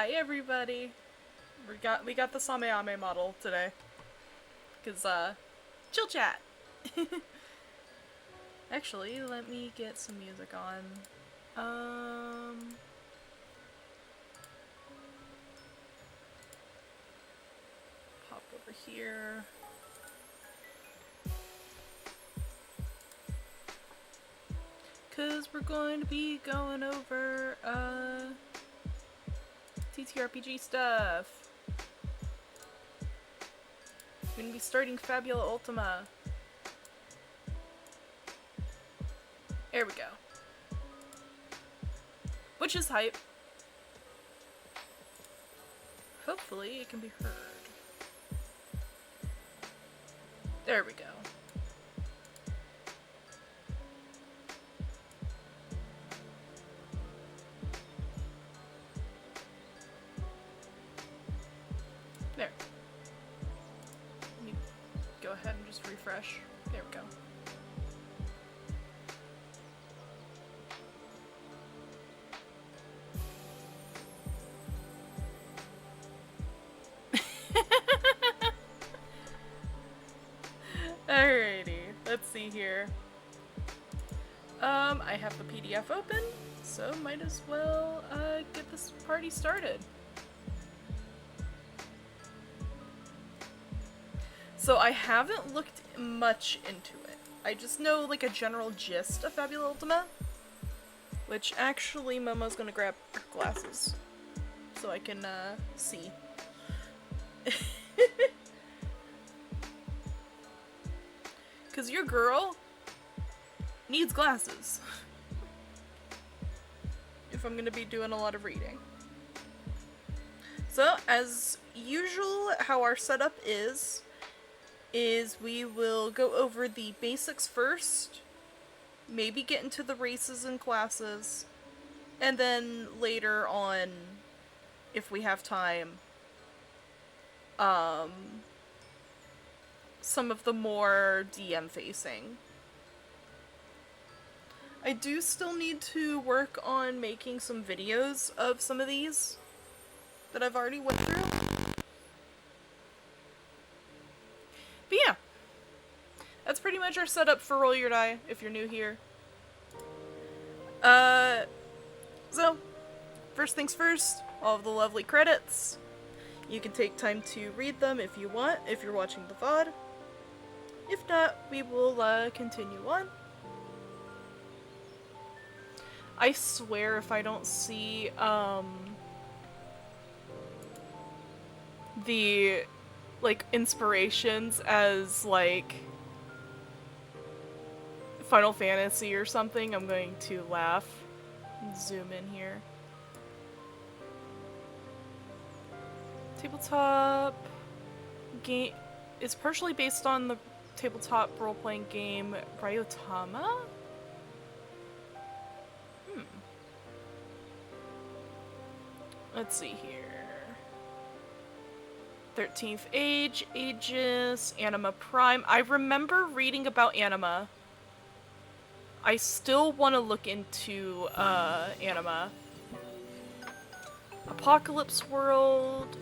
Hi everybody. We got the SameAme model today. Cause chill chat. Actually, let me get some music on. Pop over here. Cause we're going to be going over TTRPG stuff. We're gonna be starting Fabula Ultima. There we go. Which is hype. Hopefully it can be heard. There we go. There. Let me go ahead and just refresh. There we go. Alrighty, let's see here. I have the PDF open, so might as well get this party started. So I haven't looked much into it. I just know like a general gist of Fabula Ultima, which actually Momo's gonna grab her glasses so I can see. Cause your girl needs glasses if I'm gonna be doing a lot of reading. So as usual, how our setup is we will go over the basics first, maybe get into the races and classes, and then later on, if we have time, some of the more DM facing. I do still need to work on making some videos of some of these that I've already went through. But yeah, that's pretty much our setup for Roll Your Die, if you're new here. So, first things first, all of the lovely credits. You can take time to read them if you want, if you're watching the VOD. If not, we will continue on. I swear if I don't see the like inspirations as like Final Fantasy or something, I'm going to laugh. Zoom in here. Tabletop game is partially based on the tabletop role-playing game Ryotama? Let's see here. 13th Age, Aegis, Anima Prime. I remember reading about Anima. I still want to look into Anima. Apocalypse World,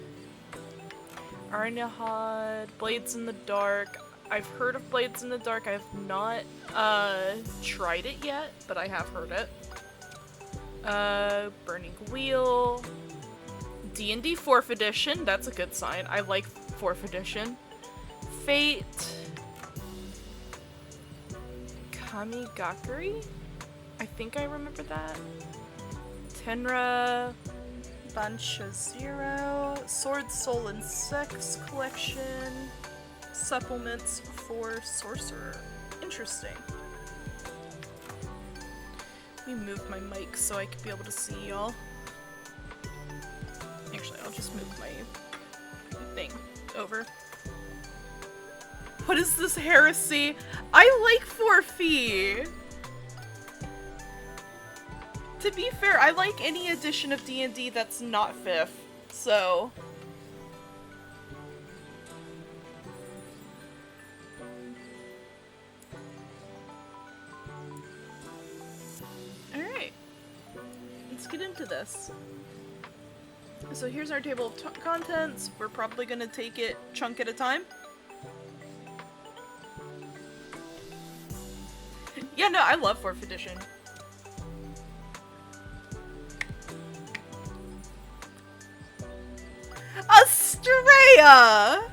Arnihad, Blades in the Dark. I've heard of Blades in the Dark. I have not tried it yet, but I have heard it. Burning Wheel, D&D 4th edition. That's a good sign. I like 4th edition. Fate, Kamigakuri. I think I remember that. Tenra, Bansha Zero, Sword, Soul, and Sex Collection, supplements for Sorcerer. Interesting. Let me move my mic so I can be able to see y'all. Actually, I'll just move my thing over. What is this heresy? I like 4Fee! To be fair, I like any edition of D&D that's not 5th, so... Alright. Let's get into this. So here's our table of contents. We're probably gonna take it chunk at a time. Yeah, no, I love 4th edition. Estrella!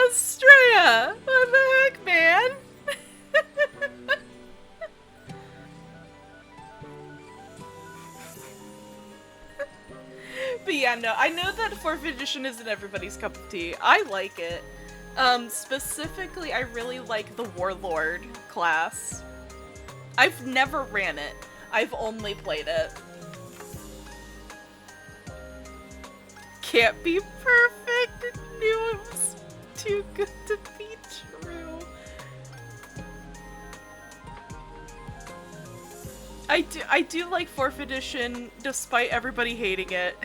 Estrella! What the heck, man? But yeah, no, I know that 4th edition isn't everybody's cup of tea. I like it. Specifically, I really like the Warlord class. I've never ran it. I've only played it. Can't be perfect. Knew it was too good to be true. I do like 4th edition, despite everybody hating it.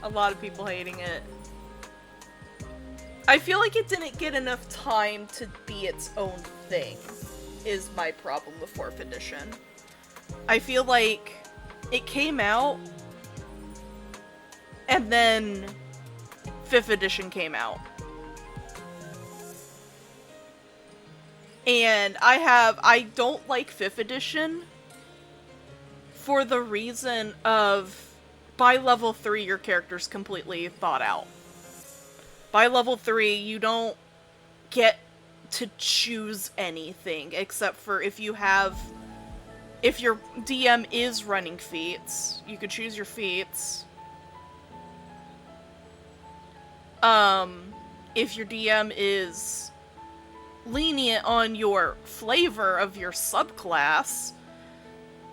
A lot of people hating it. I feel like it didn't get enough time to be its own thing, is my problem with 4th edition. I feel like it came out, and then 5th edition came out. And I don't like 5th edition for the reason of, by level 3, your character's completely thought out. By level 3, you don't get to choose anything, except for if your DM is running feats, you could choose your feats. If your DM is lenient on your flavor of your subclass,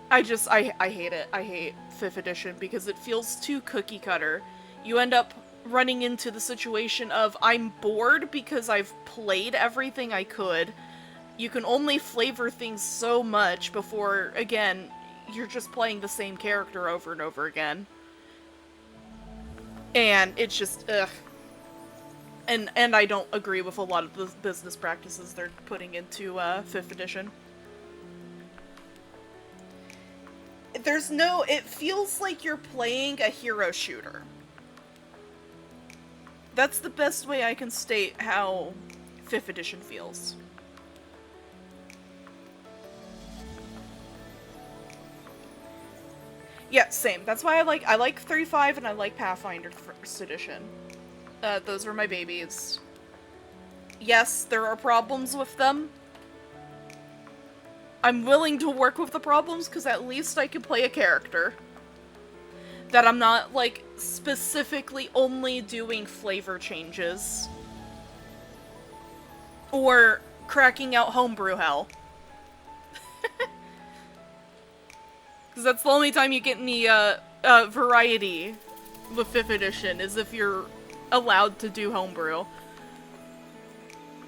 I hate it. I hate 5th edition because it feels too cookie cutter. You end up running into the situation of, I'm bored because I've played everything I could. You can only flavor things so much before, again, you're just playing the same character over and over again. And it's just, ugh. And I don't agree with a lot of the business practices they're putting into 5th edition. It feels like you're playing a hero shooter. That's the best way I can state how 5th edition feels. Yeah, same. That's why I like 35 and I like Pathfinder 1st edition. Those were my babies. Yes, there are problems with them. I'm willing to work with the problems because at least I can play a character that I'm not, like, specifically only doing flavor changes. Or cracking out homebrew hell. Because that's the only time you get any, variety with 5th edition, is if you're allowed to do homebrew.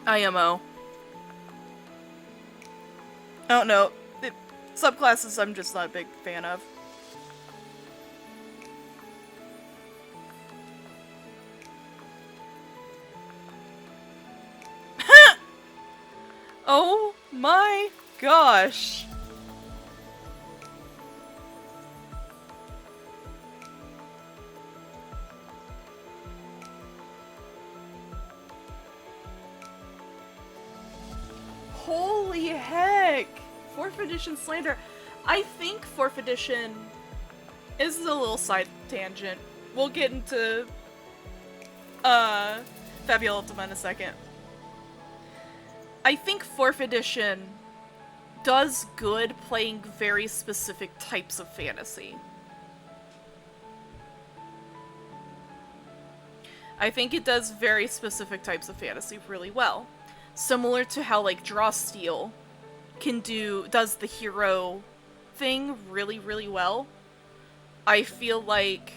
IMO. I don't know. Subclasses I'm just not a big fan of. Oh my gosh. Holy heck! 4th edition slander. I think 4th edition is a little side tangent. We'll get into Fabula Ultima in a second. I think 4th edition does good playing very specific types of fantasy. I think it does very specific types of fantasy really well. Similar to how, like, Draw Steel does the hero thing really, really well. I feel like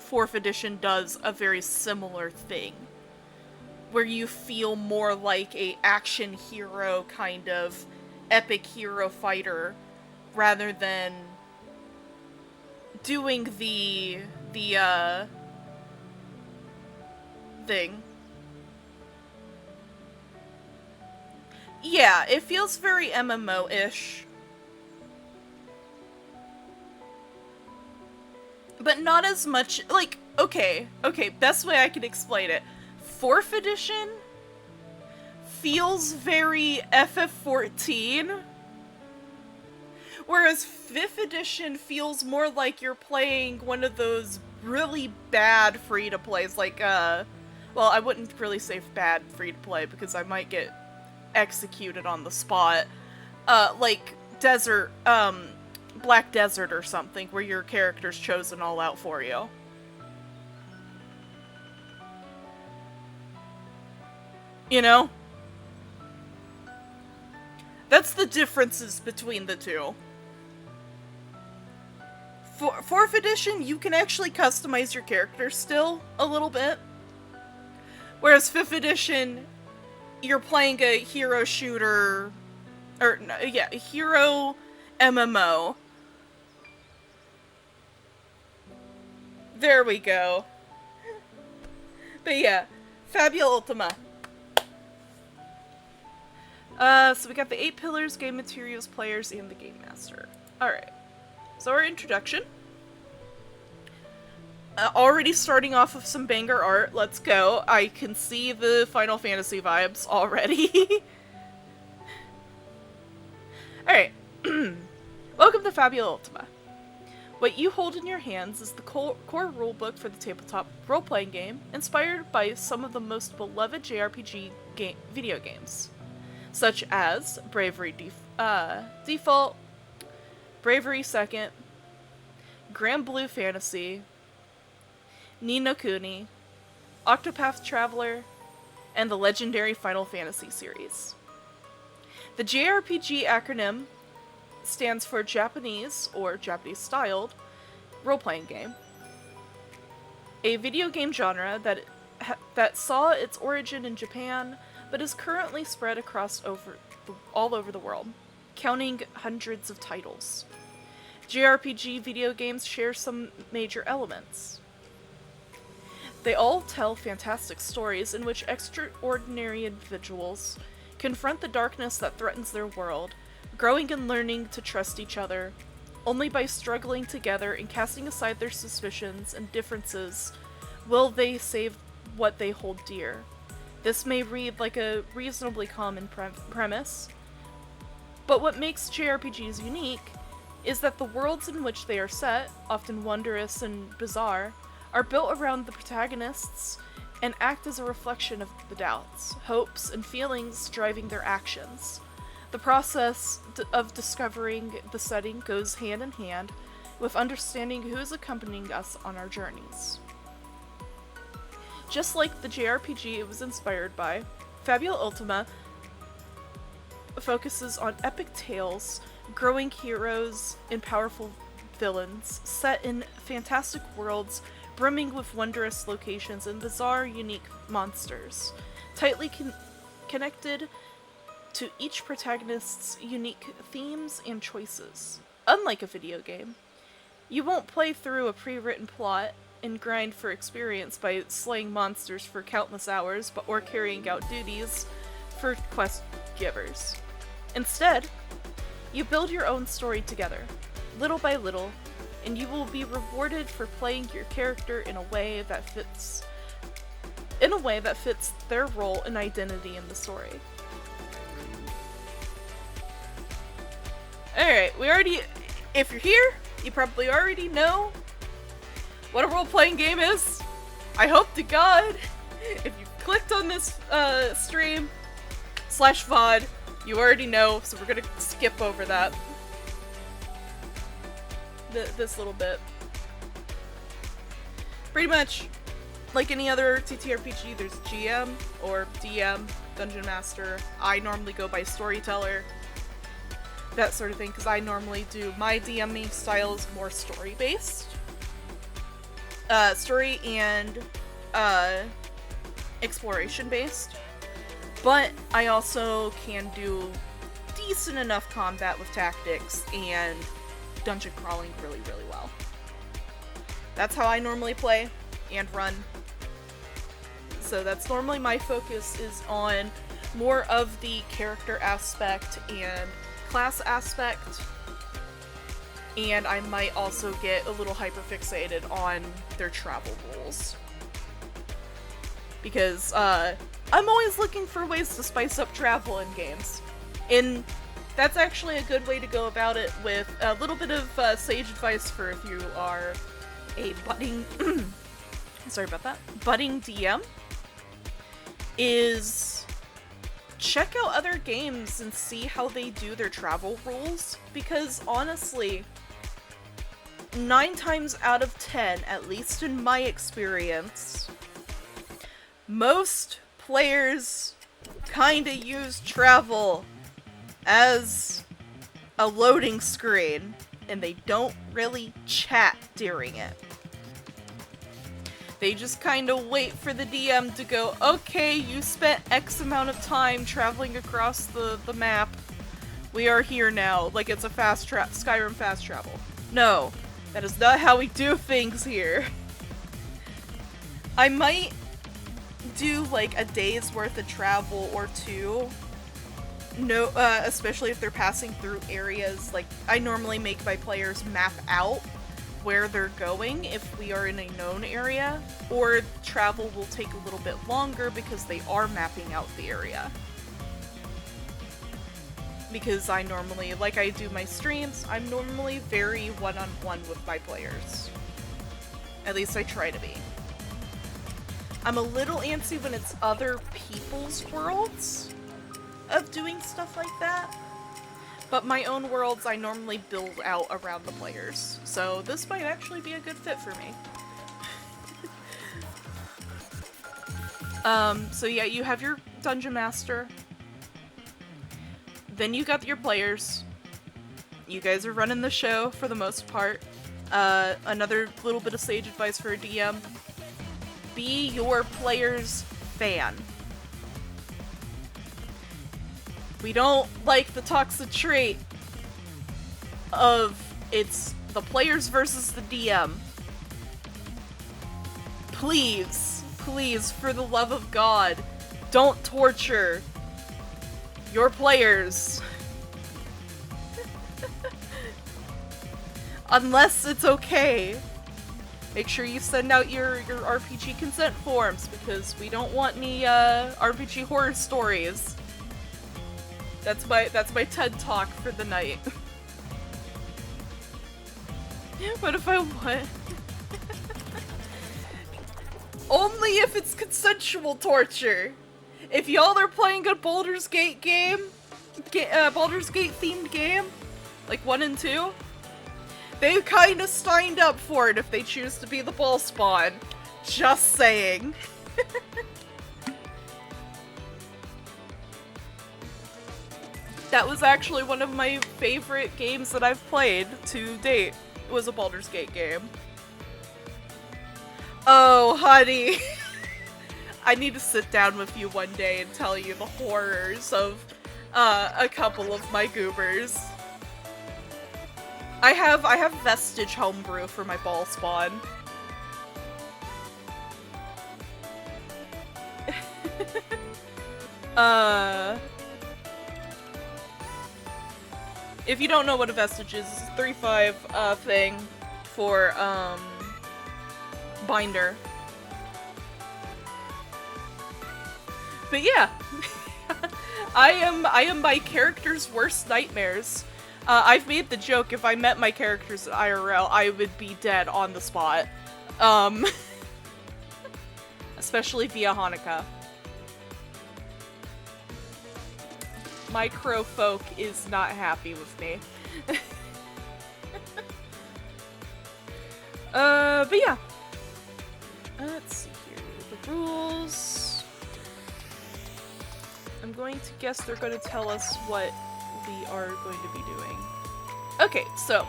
4th edition does a very similar thing, where you feel more like a action hero kind of epic hero fighter, rather than doing the thing. Yeah, it feels very MMO-ish. but not as much, like, okay, best way I can explain it. 4th edition feels very FF14, whereas 5th edition feels more like you're playing one of those really bad free-to-plays, like, well, I wouldn't really say bad free-to-play, because I might get executed on the spot, like Desert, Black Desert or something, where your character's chosen all out for you. You know? That's the differences between the two. 4th edition, you can actually customize your character still a little bit. Whereas 5th edition, you're playing a hero shooter, or yeah, a hero MMO. There we go. But yeah, Fabula Ultima. So we got the 8 pillars, game materials, players, and the game master. Alright. So our introduction. Already starting off with some banger art. Let's go. I can see the Final Fantasy vibes already. Alright. Welcome to Fabula Ultima. What you hold in your hands is the core rulebook for the tabletop role-playing game, inspired by some of the most beloved JRPG video games, such as Bravery Default, Bravery Second, Grand Blue Fantasy, Ni no Kuni, Octopath Traveler, and the legendary Final Fantasy series. The JRPG acronym stands for Japanese, or Japanese-styled, role-playing game. A video game genre that saw its origin in Japan, but is currently spread across all over the world, counting hundreds of titles. JRPG video games share some major elements. They all tell fantastic stories in which extraordinary individuals confront the darkness that threatens their world, growing and learning to trust each other. Only by struggling together and casting aside their suspicions and differences will they save what they hold dear. This may read like a reasonably common premise, but what makes JRPGs unique is that the worlds in which they are set, often wondrous and bizarre, are built around the protagonists and act as a reflection of the doubts, hopes, and feelings driving their actions. The process of discovering the setting goes hand in hand with understanding who is accompanying us on our journeys. Just like the JRPG it was inspired by, Fabula Ultima focuses on epic tales, growing heroes, and powerful villains, set in fantastic worlds brimming with wondrous locations and bizarre, unique monsters, tightly connected to each protagonist's unique themes and choices. Unlike a video game, you won't play through a pre-written plot and grind for experience by slaying monsters for countless hours or carrying out duties for quest givers. Instead, you build your own story together, little by little, and you will be rewarded for playing your character in a way that fits their role and identity in the story. Alright, if you're here, you probably already know what a role-playing game is. I hope to God, if you clicked on this stream / VOD, you already know, so we're gonna skip over that. This little bit. Pretty much, like any other TTRPG, there's GM or DM, Dungeon Master. I normally go by Storyteller. That sort of thing, because I normally do my DMing style is more story-based. Story and exploration-based. But I also can do decent enough combat with tactics and dungeon crawling really, really well. That's how I normally play and run. So that's normally my focus is on more of the character aspect and class aspect And I might also get a little hyperfixated on their travel rules. Because, I'm always looking for ways to spice up travel in games. And that's actually a good way to go about it, with a little bit of sage advice for if you are a budding sorry about that, budding DM, is check out other games and see how they do their travel rules, because honestly, 9 times out of 10, at least in my experience, most players kinda use travel as a loading screen, and they don't really chat during it. They just kinda wait for the DM to go, okay, you spent X amount of time traveling across the map. We are here now. Like it's a Skyrim fast travel. No, that is not how we do things here. I might do like a day's worth of travel or two. No, especially if they're passing through areas. Like, I normally make my players map out where they're going if we are in a known area, or travel will take a little bit longer because they are mapping out the area. Because I normally, like I do my streams, I'm normally very one-on-one with my players. At least I try to be. I'm a little antsy when it's other people's worlds of doing stuff like that. But my own worlds I normally build out around the players. So this might actually be a good fit for me. So yeah, you have your Dungeon Master. Then you got your players. You guys are running the show for the most part. Another little bit of sage advice for a DM. Be your player's fan. We don't like the toxic trait of it's the players versus the DM. Please, please, for the love of God, don't torture your players. Unless it's okay. Make sure you send out your RPG consent forms, because we don't want any RPG horror stories. That's my TED talk for the night. What if I want? Only if it's consensual torture. If y'all are playing a Baldur's Gate game, Baldur's Gate themed game, like 1 and 2, they kinda signed up for it if they choose to be the ball spawn. Just saying. That was actually one of my favorite games that I've played to date. It was a Baldur's Gate game. Oh, honey. I need to sit down with you one day and tell you the horrors of a couple of my goobers. I have Vestige homebrew for my ball spawn. If you don't know what a Vestige is, it's a 3/5 thing for binder. But yeah, I am my character's worst nightmares. I've made the joke, if I met my characters at IRL, I would be dead on the spot. Especially via Hanukkah. My crow folk is not happy with me. But yeah. Let's see here. The rules. I'm going to guess they're going to tell us what we are going to be doing. Okay, so.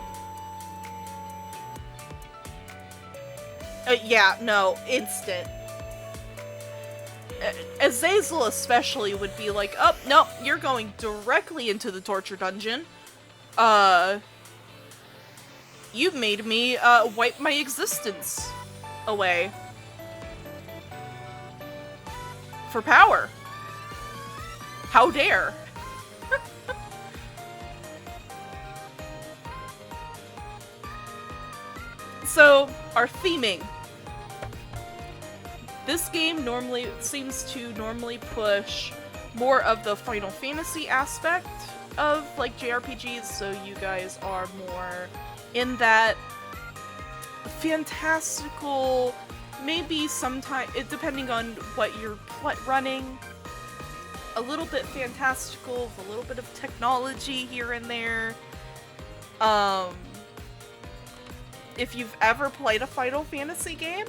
Yeah, no, instant. Azazel especially would be like, oh, no, you're going directly into the torture dungeon. You made me, wipe my existence away. For power. How dare. So, our theming. This game normally seems to push more of the Final Fantasy aspect of like JRPGs, so you guys are more in that fantastical, maybe sometime, depending on what you're running, a little bit fantastical, with a little bit of technology here and there. If you've ever played a Final Fantasy game,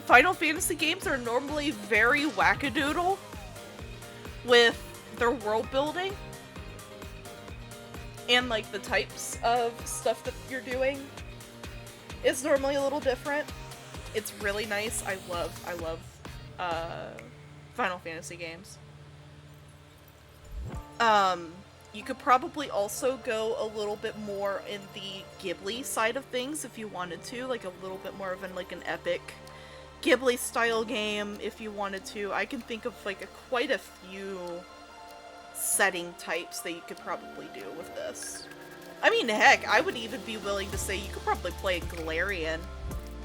Final Fantasy games are normally very wackadoodle with their world building and like the types of stuff that you're doing. It's normally a little different. It's really nice. I love Final Fantasy games. You could probably also go a little bit more in the Ghibli side of things if you wanted to, like a little bit more of an epic Ghibli style game if you wanted to. I can think of like quite a few setting types that you could probably do with this. I mean, heck, I would even be willing to say you could probably play Galarian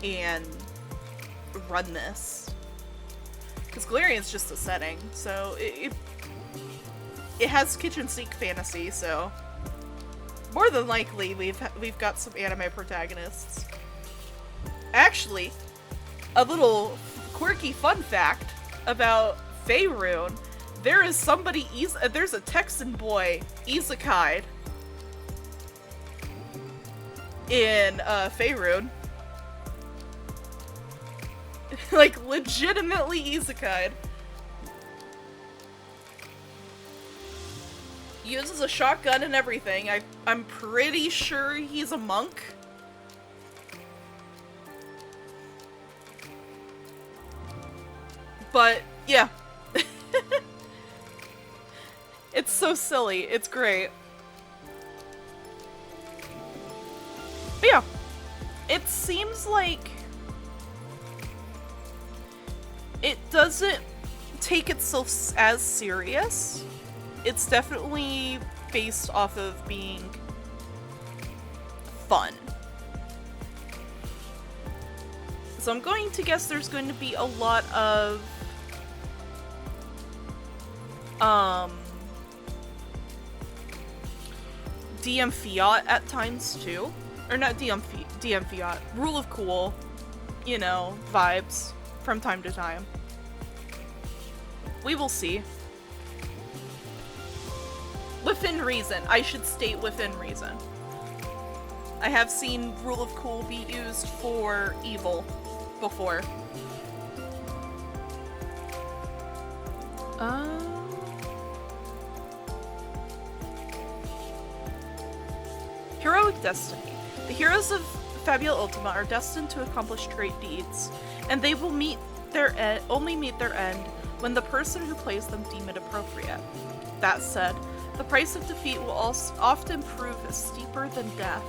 and run this. Because Galarian's just a setting, so it has kitchen sink fantasy, so more than likely we've got some anime protagonists. Actually, a little quirky fun fact about Faerun: there is there's a Texan boy isekai in Faerun. Like legitimately isekai. Uses a shotgun and everything. I'm pretty sure he's a monk. But, yeah. It's so silly. It's great. But yeah. It seems like it doesn't take itself as serious. It's definitely based off of being fun. So I'm going to guess there's going to be a lot of DM Fiat at times too. Or not DM Fiat. Rule of Cool, you know, vibes from time to time. We will see. Within reason. I should state within reason. I have seen Rule of Cool be used for evil before. Heroic Destiny. The heroes of Fabula Ultima are destined to accomplish great deeds, and they will only meet their end when the person who plays them deem it appropriate. That said, the price of defeat will often prove steeper than death.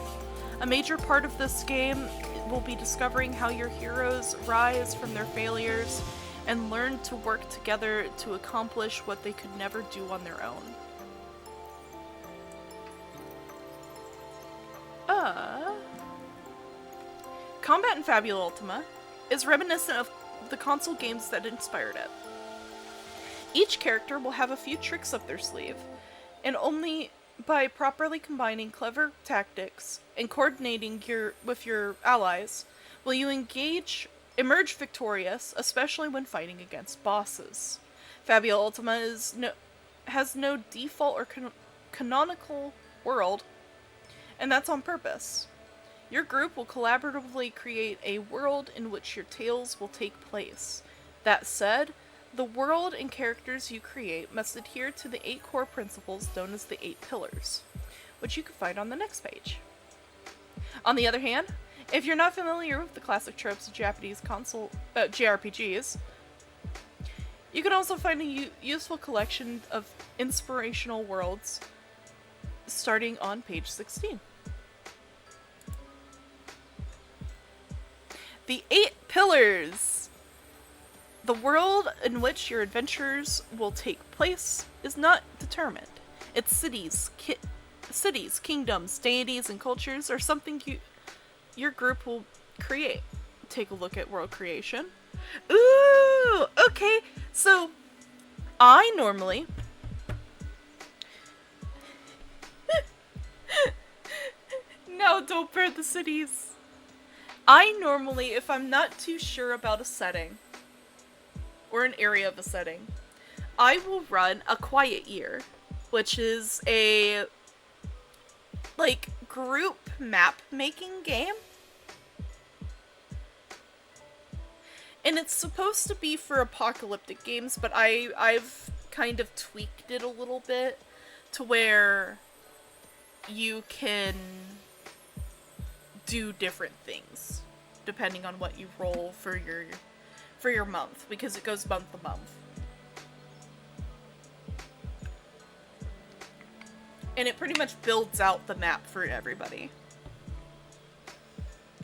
A major part of this game will be discovering how your heroes rise from their failures and learn to work together to accomplish what they could never do on their own. Combat in Fabula Ultima is reminiscent of the console games that inspired it. Each character will have a few tricks up their sleeve, and only by properly combining clever tactics and coordinating with your allies will you emerge victorious, especially when fighting against bosses. Fabula Ultima has no default or canonical world, and that's on purpose. Your group will collaboratively create a world in which your tales will take place. That said, the world and characters you create must adhere to the 8 core principles known as the 8 pillars, which you can find on the next page. On the other hand, if you're not familiar with the classic tropes of Japanese console JRPGs, you can also find a useful collection of inspirational worlds starting on page 16. The 8 pillars! The world in which your adventures will take place is not determined. Its cities, cities, kingdoms, deities, and cultures are something your group will create. Take a look at world creation. Ooh, okay. So, I normally... No, don't burn the cities. I normally, if I'm not too sure about a setting, or an area of a setting, I will run a quiet year, which is a, like, group map making game. And it's supposed to be for apocalyptic games, but I've kind of tweaked it a little bit to where you can do different things depending on what you roll for your month, because it goes month to month. And it pretty much builds out the map for everybody.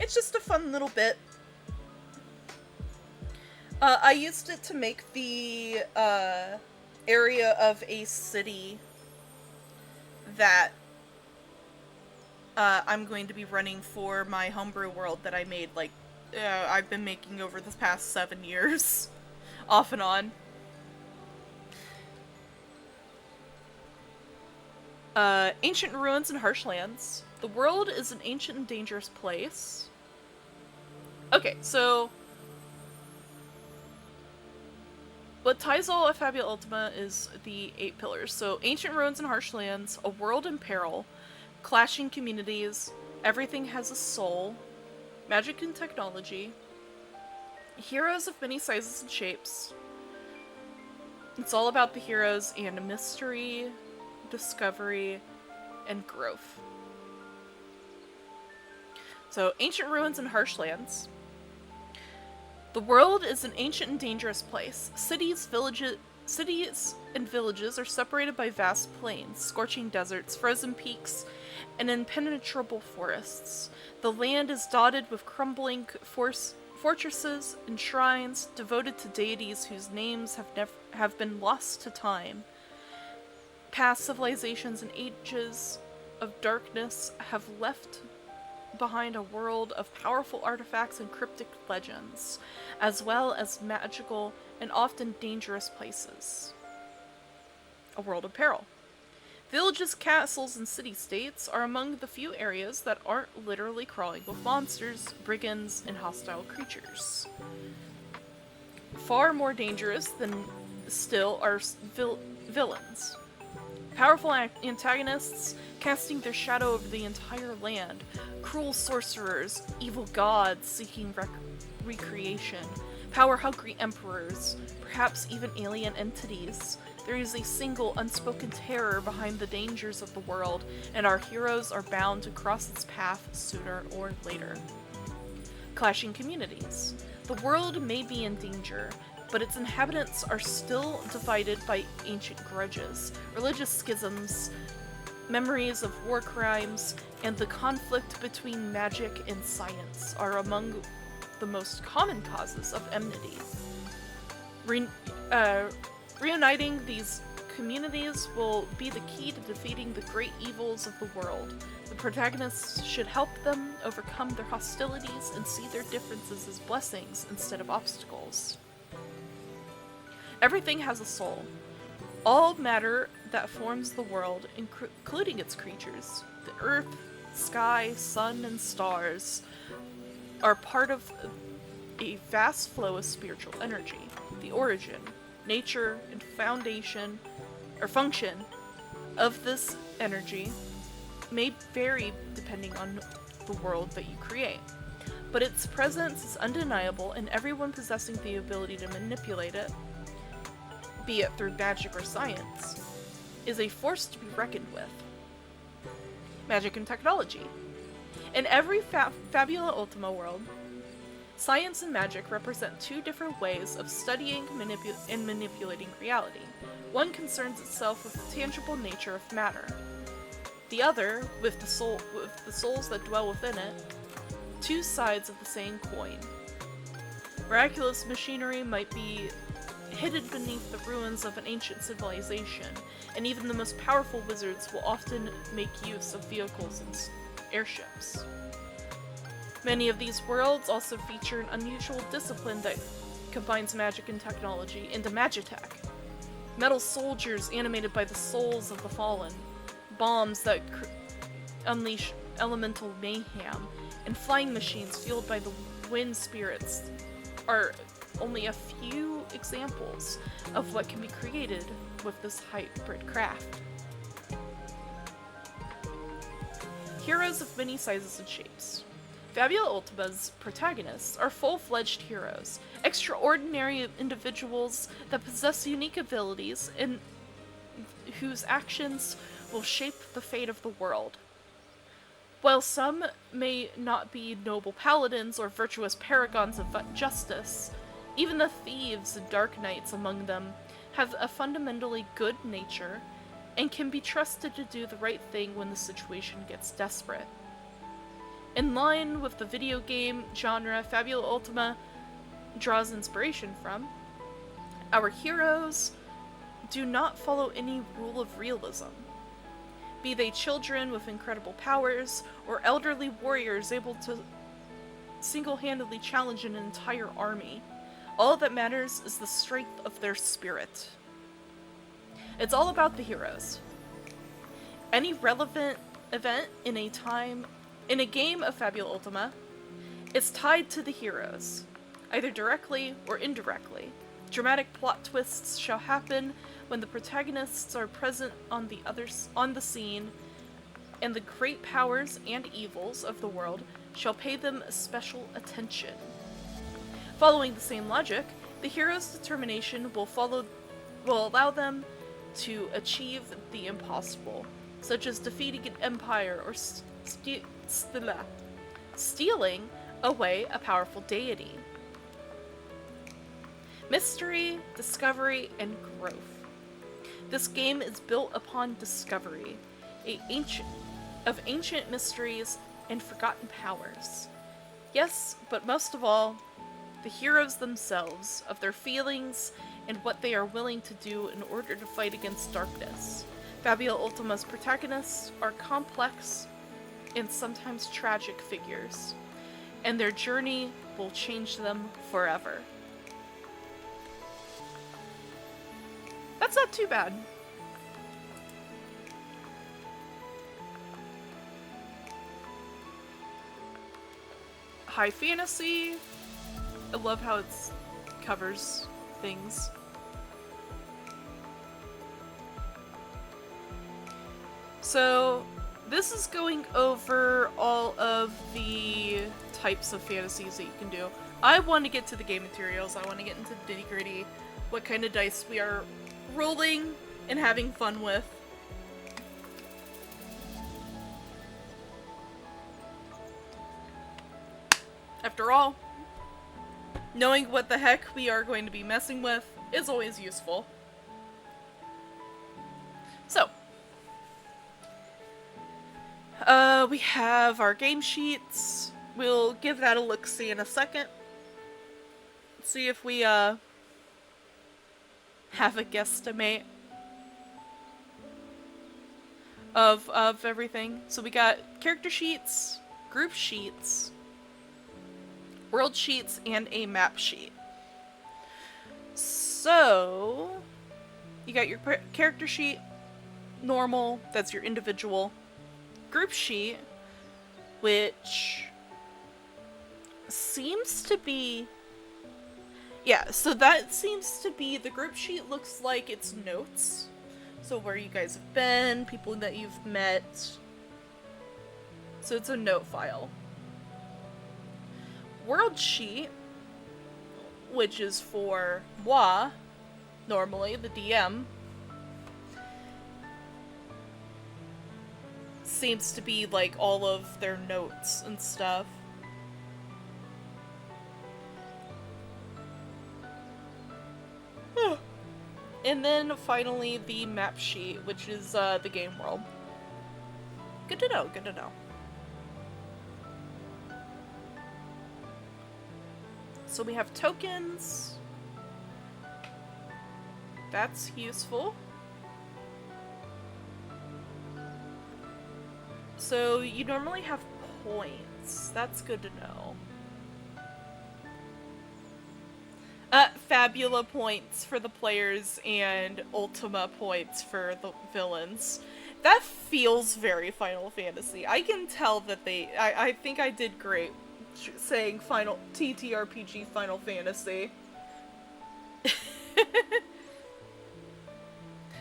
It's just a fun little bit. I used it to make the area of a city that I'm going to be running for my homebrew world that I made, like, I've been making over the past 7 years. Off and on. Ancient ruins and harsh lands. The world is an ancient and dangerous place. Okay, so... what ties all of Fabula Ultima is the 8 pillars. So, ancient ruins and harsh lands, a world in peril, clashing communities, everything has a soul, magic and technology, heroes of many sizes and shapes. It's all about the heroes and mystery, discovery, and growth. So, ancient ruins and harsh lands. The world is an ancient and dangerous place. Cities and villages are separated by vast plains, scorching deserts, frozen peaks, and impenetrable forests. The land is dotted with crumbling fortresses and shrines devoted to deities whose names have been lost to time. Past civilizations and ages of darkness have left behind a world of powerful artifacts and cryptic legends, as well as magical and often dangerous places. A world of peril. Villages, castles, and city-states are among the few areas that aren't literally crawling with monsters, brigands, and hostile creatures. Far more dangerous than still are villains. Powerful antagonists casting their shadow over the entire land, cruel sorcerers, evil gods seeking recreation, power-hungry emperors, perhaps even alien entities. There is a single unspoken terror behind the dangers of the world, and our heroes are bound to cross its path sooner or later. Clashing communities. The world may be in danger, but its inhabitants are still divided by ancient grudges, religious schisms, memories of war crimes, and the conflict between magic and science are among the most common causes of enmity. Reuniting these communities will be the key to defeating the great evils of the world. The protagonists should help them overcome their hostilities and see their differences as blessings instead of obstacles. Everything has a soul. All matter that forms the world, including its creatures, the earth, sky, sun, and stars, are part of a vast flow of spiritual energy. The origin, nature, and foundation, or function, of this energy may vary depending on the world that you create. But its presence is undeniable, and everyone possessing the ability to manipulate it, be it through magic or science, is a force to be reckoned with. Magic and technology. In every Fabula Ultima world, science and magic represent two different ways of studying and manipulating reality. One concerns itself with the tangible nature of matter. The other, with the souls that dwell within it, two sides of the same coin. Miraculous machinery might be hidden beneath the ruins of an ancient civilization, and even the most powerful wizards will often make use of vehicles and airships. Many of these worlds also feature an unusual discipline that combines magic and technology into magitech. Metal soldiers animated by the souls of the fallen, bombs that unleash elemental mayhem, and flying machines fueled by the wind spirits are only a few examples of what can be created with this hybrid craft. Heroes of many sizes and shapes. Fabula Ultima's protagonists are full-fledged heroes, extraordinary individuals that possess unique abilities and whose actions will shape the fate of the world. While some may not be noble paladins or virtuous paragons of justice, even the thieves and dark knights among them have a fundamentally good nature and can be trusted to do the right thing when the situation gets desperate. In line with the video game genre Fabula Ultima draws inspiration from, our heroes do not follow any rule of realism. Be they children with incredible powers, or elderly warriors able to single-handedly challenge an entire army, all that matters is the strength of their spirit. It's all about the heroes. Any relevant event in a game of Fabula Ultima is tied to the heroes, either directly or indirectly. Dramatic plot twists shall happen when the protagonists are present on the scene, and the great powers and evils of the world shall pay them special attention. Following the same logic, the hero's determination will allow them to achieve the impossible, such as defeating an empire or stealing away a powerful deity. Mystery, discovery, and growth. This game is built upon discovery, of ancient mysteries and forgotten powers. Yes, but most of all, the heroes themselves, of their feelings and what they are willing to do in order to fight against darkness. Fabula Ultima's protagonists are complex and sometimes tragic figures, and their journey will change them forever. That's not too bad. High fantasy. I love how it covers things. So, this is going over all of the types of fantasies that you can do. I want to get to the game materials. I want to get into the nitty-gritty, what kind of dice we are rolling and having fun with. After all, knowing what the heck we are going to be messing with is always useful. So, we have our game sheets. We'll give that a look-see in a second. See if we, have a guesstimate of everything. So we got character sheets, group sheets, world sheets, and a map sheet. So, you got your character sheet, normal, that's your individual. Group sheet, which seems to be... Yeah, so that seems to be... The group sheet looks like it's notes. So where you guys have been, people that you've met. So it's a note file. World sheet, which is for moi, normally, the DM, seems to be like all of their notes and stuff. And then finally the map sheet, which is the game world. Good to know, good to know. So we have tokens, That's useful. So you normally have points. That's good to know. Fabula points for the players and Ultima points for the villains. That feels very Final Fantasy. I can tell that I think I did great saying Final TTRPG Final Fantasy.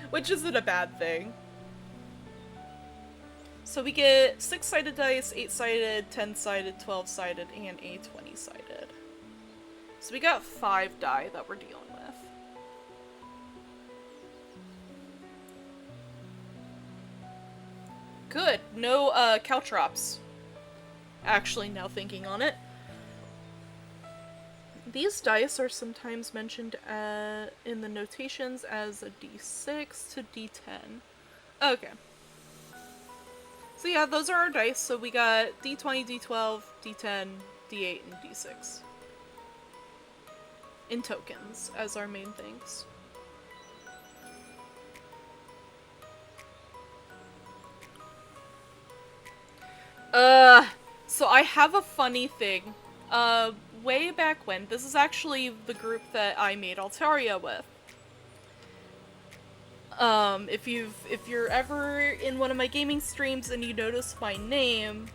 Which isn't a bad thing. So we get 6-sided dice, 8-sided, 10-sided, 12-sided, and a 20-sided. So we got 5 die that we're dealing with. Good. No caltrops. Actually, now thinking on it. These dice are sometimes mentioned in the notations as a d6 to d10. Okay. So yeah, those are our dice. So we got d20, d12, d10, d8, and d6. In tokens as our main things. So I have a funny thing. Way back when, this is actually the group that I made Altaria with. If you're ever in one of my gaming streams and you notice my name,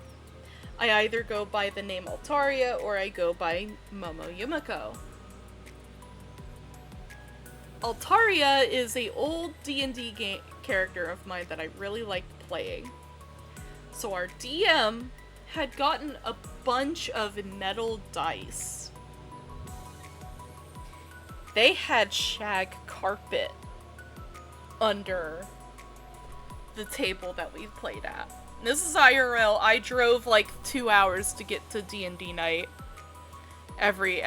I either go by the name Altaria or I go by MomoYumeko. Altaria is a old D&D character of mine that I really liked playing. So our DM had gotten a bunch of metal dice. They had shag carpet under the table that we played at. This is IRL. I drove like 2 hours to get to D&D night every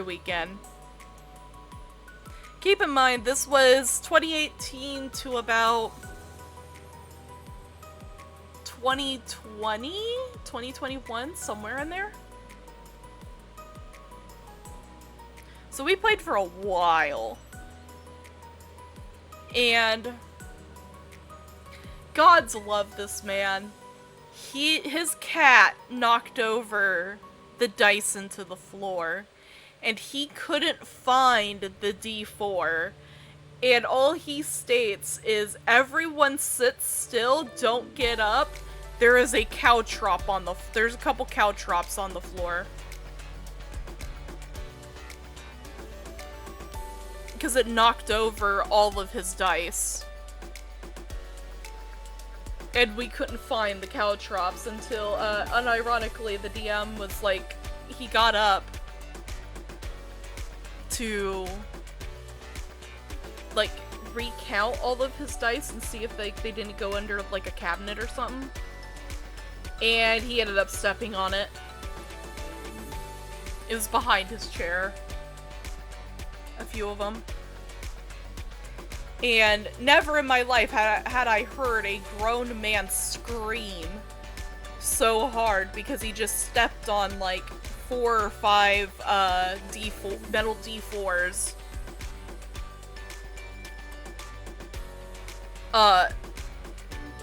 weekend. Keep in mind, this was 2018 to about 2020? 2021? Somewhere in there? So we played for a while. And gods love this man. His cat knocked over the dice into the floor. And he couldn't find the D4. And all he states is, everyone sit still, don't get up. There is a caltrop on there's a couple caltrops on the floor. Because it knocked over all of his dice. And we couldn't find the caltrops until, unironically, the DM was like, he got up to like recount all of his dice and see if they didn't go under like a cabinet or something. And he ended up stepping on it. It was behind his chair. A few of them. And never in my life had I heard a grown man scream so hard because he just stepped on like 4 or 5 metal D4s.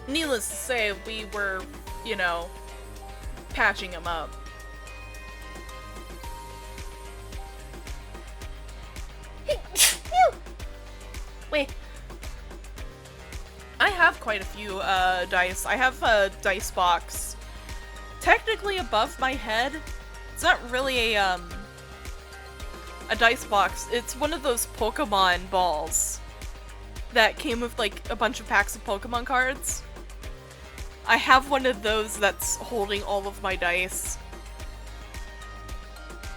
Needless to say, we were, you know, patching him up. Wait. I have quite a few dice. I have a dice box technically above my head. It's not really a dice box. It's one of those Pokemon balls that came with like a bunch of packs of Pokemon cards. I have one of those that's holding all of my dice.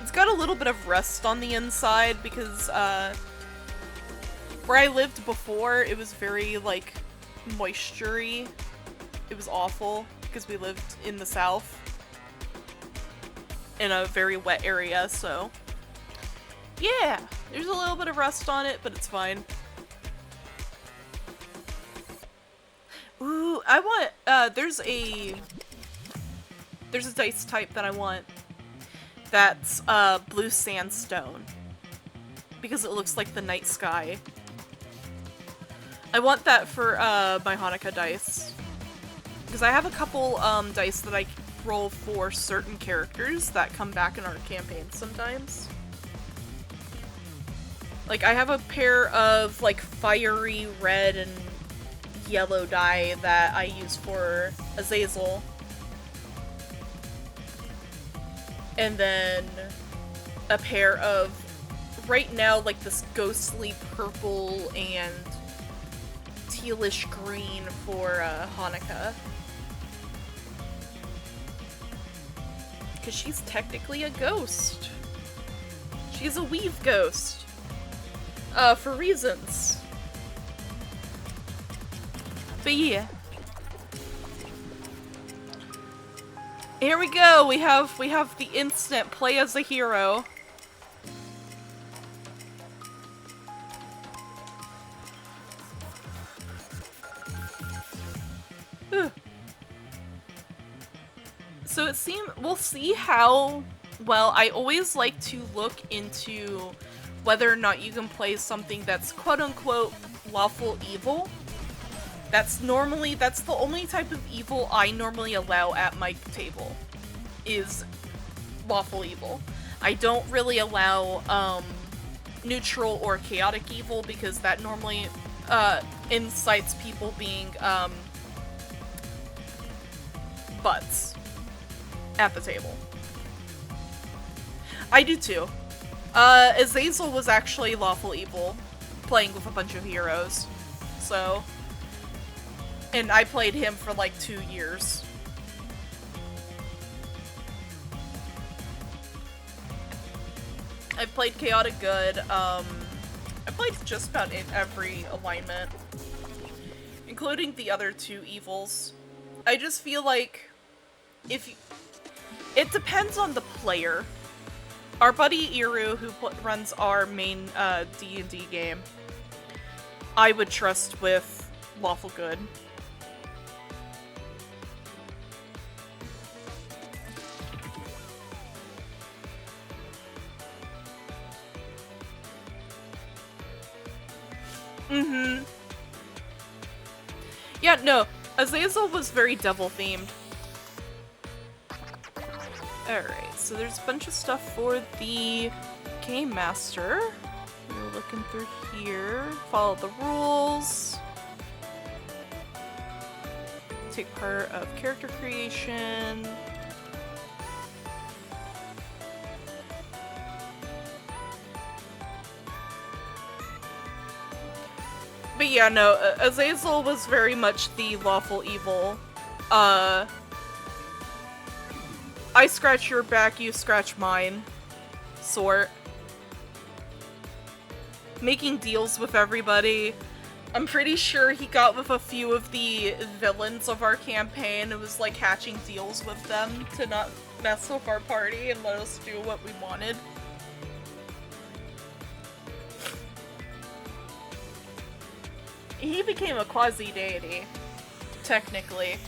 It's got a little bit of rust on the inside because where I lived before, it was very like moisture-y. It was awful because we lived in the south in a very wet area, so yeah, there's a little bit of rust on it, but it's fine. Ooh, I want, there's a dice type that I want that's blue sandstone. because it looks like the night sky. I want that for my Hanukkah dice. Because I have a couple dice that I roll for certain characters that come back in our campaigns sometimes. Like, I have a pair of, like, fiery red and yellow die that I use for Azazel. And then a pair of, right now, like, this ghostly purple and tealish green for Hanukkah. Because she's technically a ghost. She's a weave ghost. For reasons. But yeah. Here we go. We have the instant play as a hero. So it seems we'll see how well. I always like to look into whether or not you can play something that's quote-unquote lawful evil. That's the only type of evil I normally allow at my table, is lawful evil. I don't really allow neutral or chaotic evil, because that normally incites people being butts at the table. I do too. Azazel was actually lawful evil, playing with a bunch of heroes, so... And I played him for like 2 years. I've played Chaotic Good, I played just about in every alignment, including the other 2 evils. I just feel like, it depends on the player. Our buddy Iru, who runs our main D&D game, I would trust with lawful good. Mm-hmm. Yeah, no, Azazel was very devil-themed. Alright, so there's a bunch of stuff for the Game Master. We're looking through here. Follow the rules. Take part of character creation. But yeah, no, Azazel was very much the lawful evil. I scratch your back, you scratch mine sort. Making deals with everybody. I'm pretty sure he got with a few of the villains of our campaign. It was like hatching deals with them to not mess with our party and let us do what we wanted. He became a quasi-deity, technically.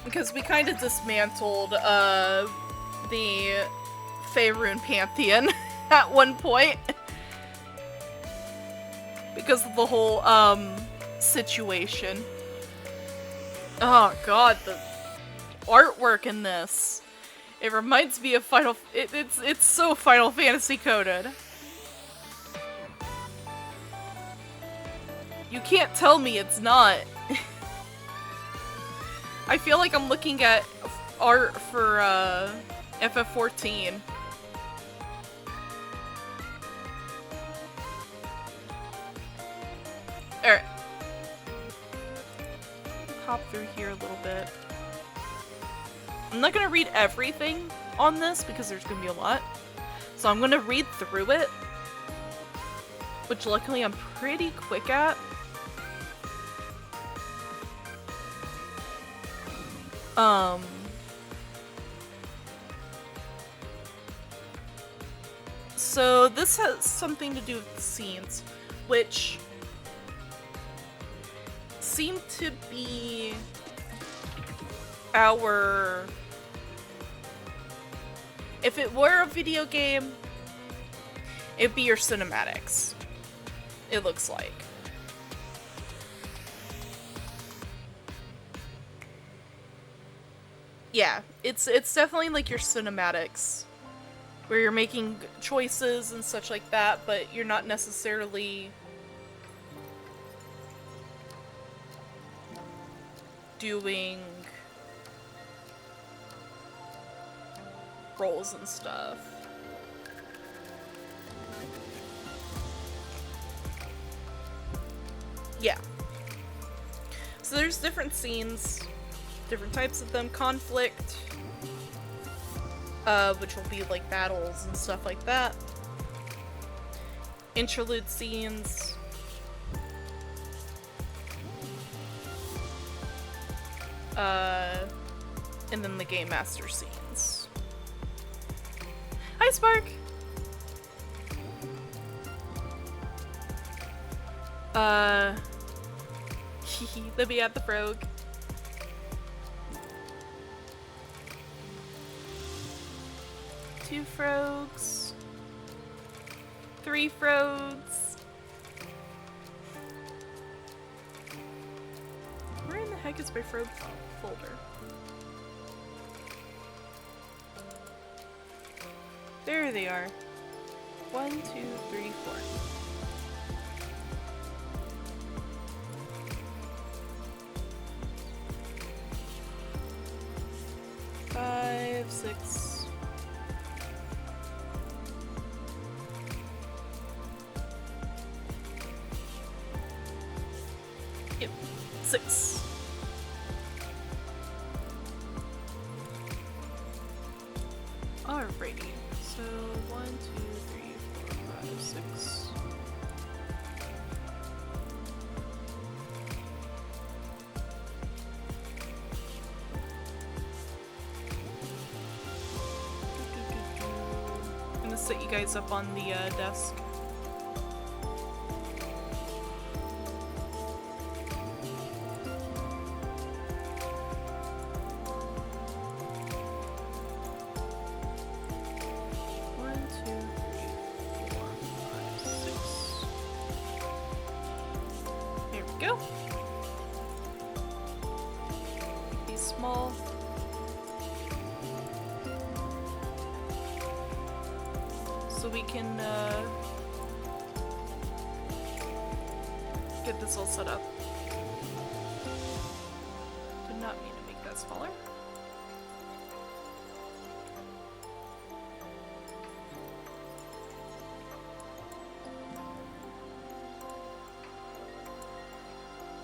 Because we kind of dismantled, the Faerun Pantheon at one point. Because of the whole, situation. Oh god, the artwork in this. It reminds me of it's so Final Fantasy coded. You can't tell me it's not. I feel like I'm looking at art for, FF14. Alright. Hop through here a little bit. I'm not gonna read everything on this because there's gonna be a lot. So I'm gonna read through it, which luckily I'm pretty quick at. So this has something to do with the scenes, which seem to be our... If it were a video game, It'd be your cinematics, it looks like. Yeah, it's definitely like your cinematics, where you're making choices and such like that, but you're not necessarily doing rolls and stuff. Yeah. So there's different scenes, different types of them. Conflict, which will be like battles and stuff like that. Interlude scenes. And then the Game Master scenes. Hi, Spark! Let me add the frog. Two frogs. Three frogs. Where in the heck is my frog folder? There they are. 1, 2, 3, 4. 5, 6. Yep, 6. Alrighty, so 1, 2, 3, 4, 5, 6. I'm gonna set you guys up on the desk. Get this all set up. Did not mean to make that smaller.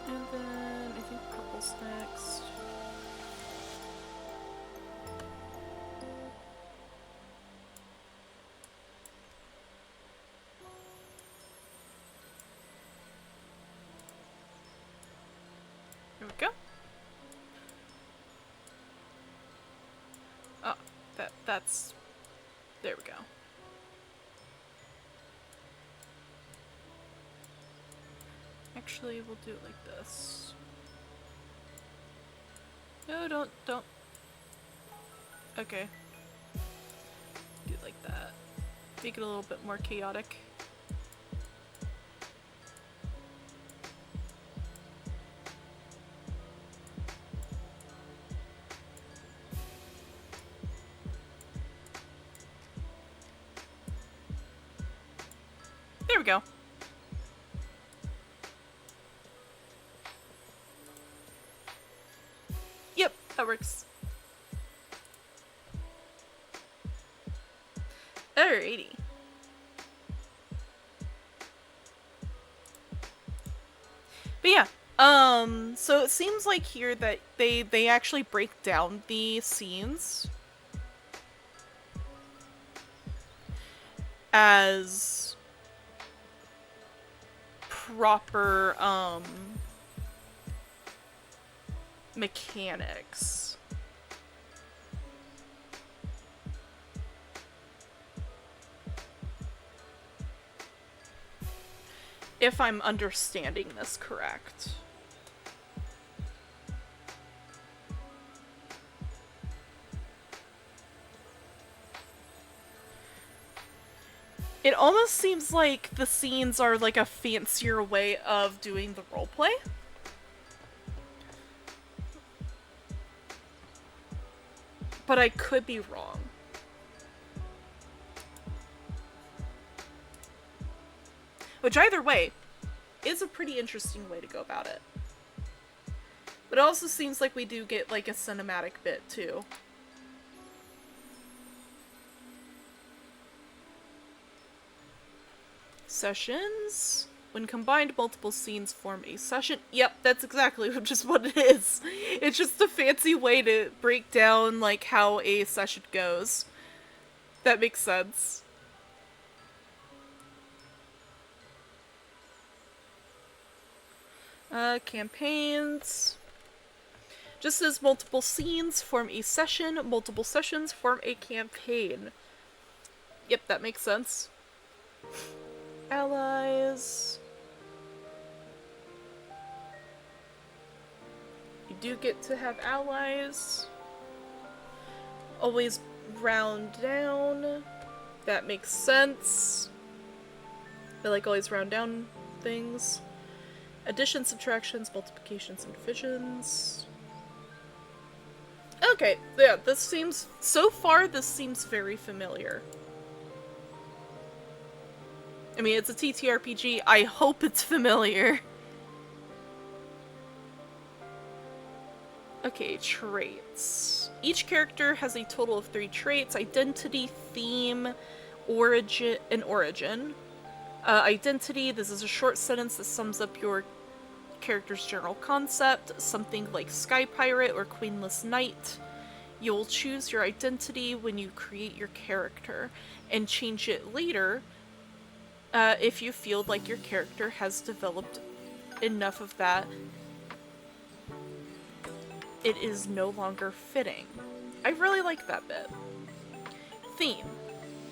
And then I think purple's next. Here we go. Oh, that's... There we go. Actually, we'll do it like this. No, don't. Okay. Do it like that. Make it a little bit more chaotic. There we go. Yep, that works. Alrighty. But yeah, so it seems like here that they actually break down the scenes as proper mechanics. If I'm understanding this correct. It almost seems like the scenes are like a fancier way of doing the roleplay. But I could be wrong. Which either way is a pretty interesting way to go about it. But it also seems like we do get like a cinematic bit too. Sessions. When combined, multiple scenes form a session. Yep, that's exactly just what it is. It's just a fancy way to break down like how a session goes. That makes sense. Campaigns. Just as multiple scenes form a session, multiple sessions form a campaign. Yep, that makes sense. Allies. You do get to have allies. Always round down. That makes sense. I like always round down things. Additions, subtractions, multiplications, and divisions. Okay, yeah, this seems... So far, this seems very familiar. I mean, it's a TTRPG. I hope it's familiar. Okay, traits. Each character has a total of 3 traits: identity, theme, origin, and origin. Identity, this is a short sentence that sums up your character's general concept, something like Sky Pirate or Queenless Knight. You'll choose your identity when you create your character, and change it later if you feel like your character has developed enough of that it is no longer fitting. I really like that bit. Theme.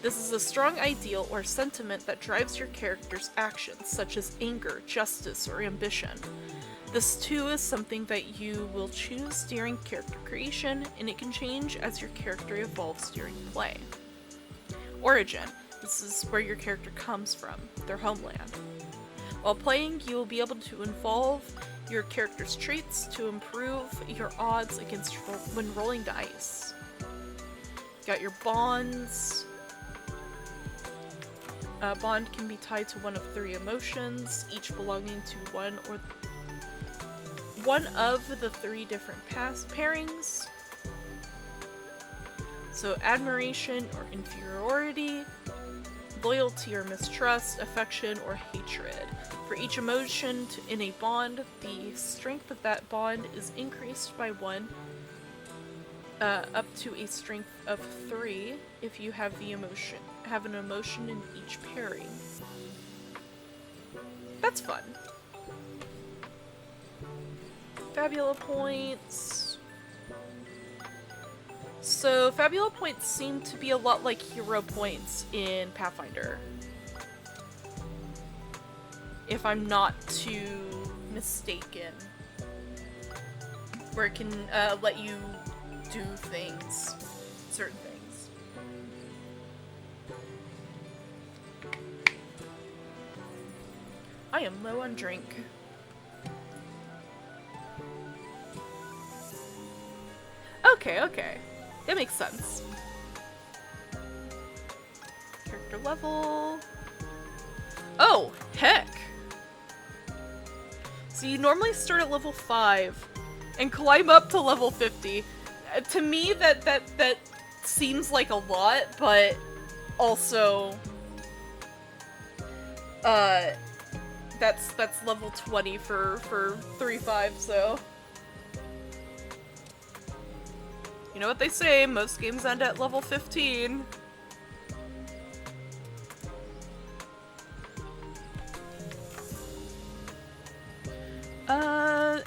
This is a strong ideal or sentiment that drives your character's actions, such as anger, justice, or ambition. This too is something that you will choose during character creation, and it can change as your character evolves during play. Origin. This is where your character comes from, their homeland. While playing, you will be able to evolve your character's traits to improve your odds against when rolling dice. Got your bonds. A bond can be tied to one of 3 emotions, each belonging to one of the 3 different pairings. So admiration or inferiority, loyalty or mistrust, affection or hatred. For each emotion in a bond, the strength of that bond is increased by 1, up to a strength of 3 if you have an emotion in each pairing. That's fun. Fabula points. So Fabula points seem to be a lot like hero points in Pathfinder, if I'm not too mistaken, where it can let you do things, certain things. I am low on drink. Okay. That makes sense. Character level. Oh, heck! So you normally start at level 5 and climb up to level 50. To me, that seems like a lot, but also, that's level 20 for 3.5, so. You know what they say, most games end at level 15.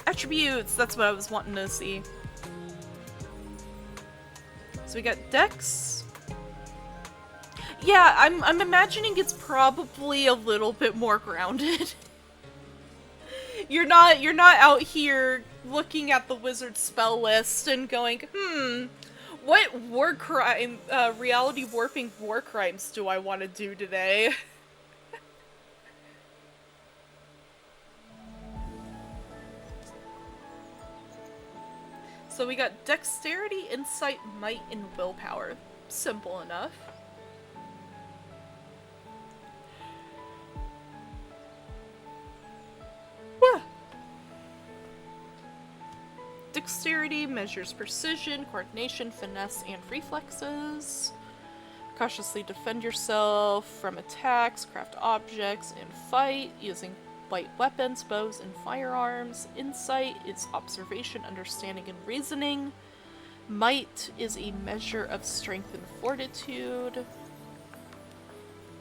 Attributes, that's what I was wanting to see. So we got Dex. Yeah, I'm imagining it's probably a little bit more grounded. You're not out here looking at the wizard spell list and going, What war crime, reality warping war crimes do I want to do today? So we got dexterity, insight, might, and willpower. Simple enough. Dexterity measures precision, coordination, finesse, and reflexes. Cautiously defend yourself from attacks, craft objects, and fight using light weapons, bows, and firearms. Insight is observation, understanding, and reasoning. Might is a measure of strength and fortitude.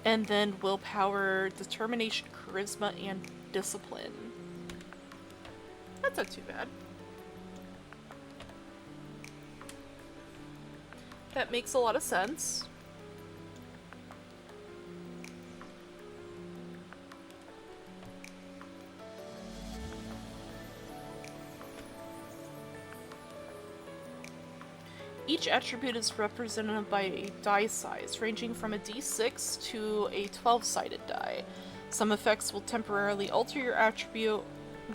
And then willpower, determination, charisma, and discipline. That's not too bad. That makes a lot of sense. Each attribute is represented by a die size, ranging from a d6 to a 12-sided die. Some effects will temporarily alter your attribute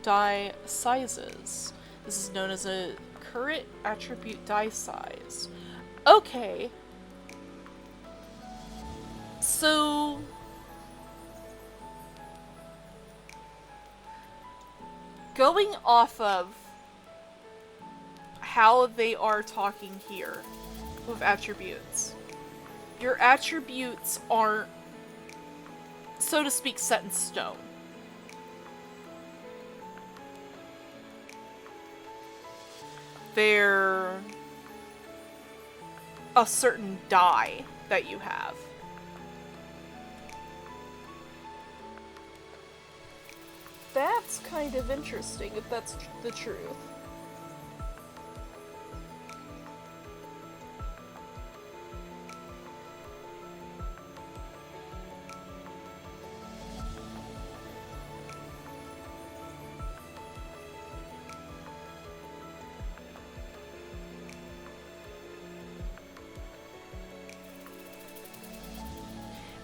die sizes. This is known as a current attribute die size. Okay. So... going off of how they are talking here with attributes, your attributes aren't, so to speak, set in stone. They're a certain die that you have. That's kind of interesting, if that's the truth.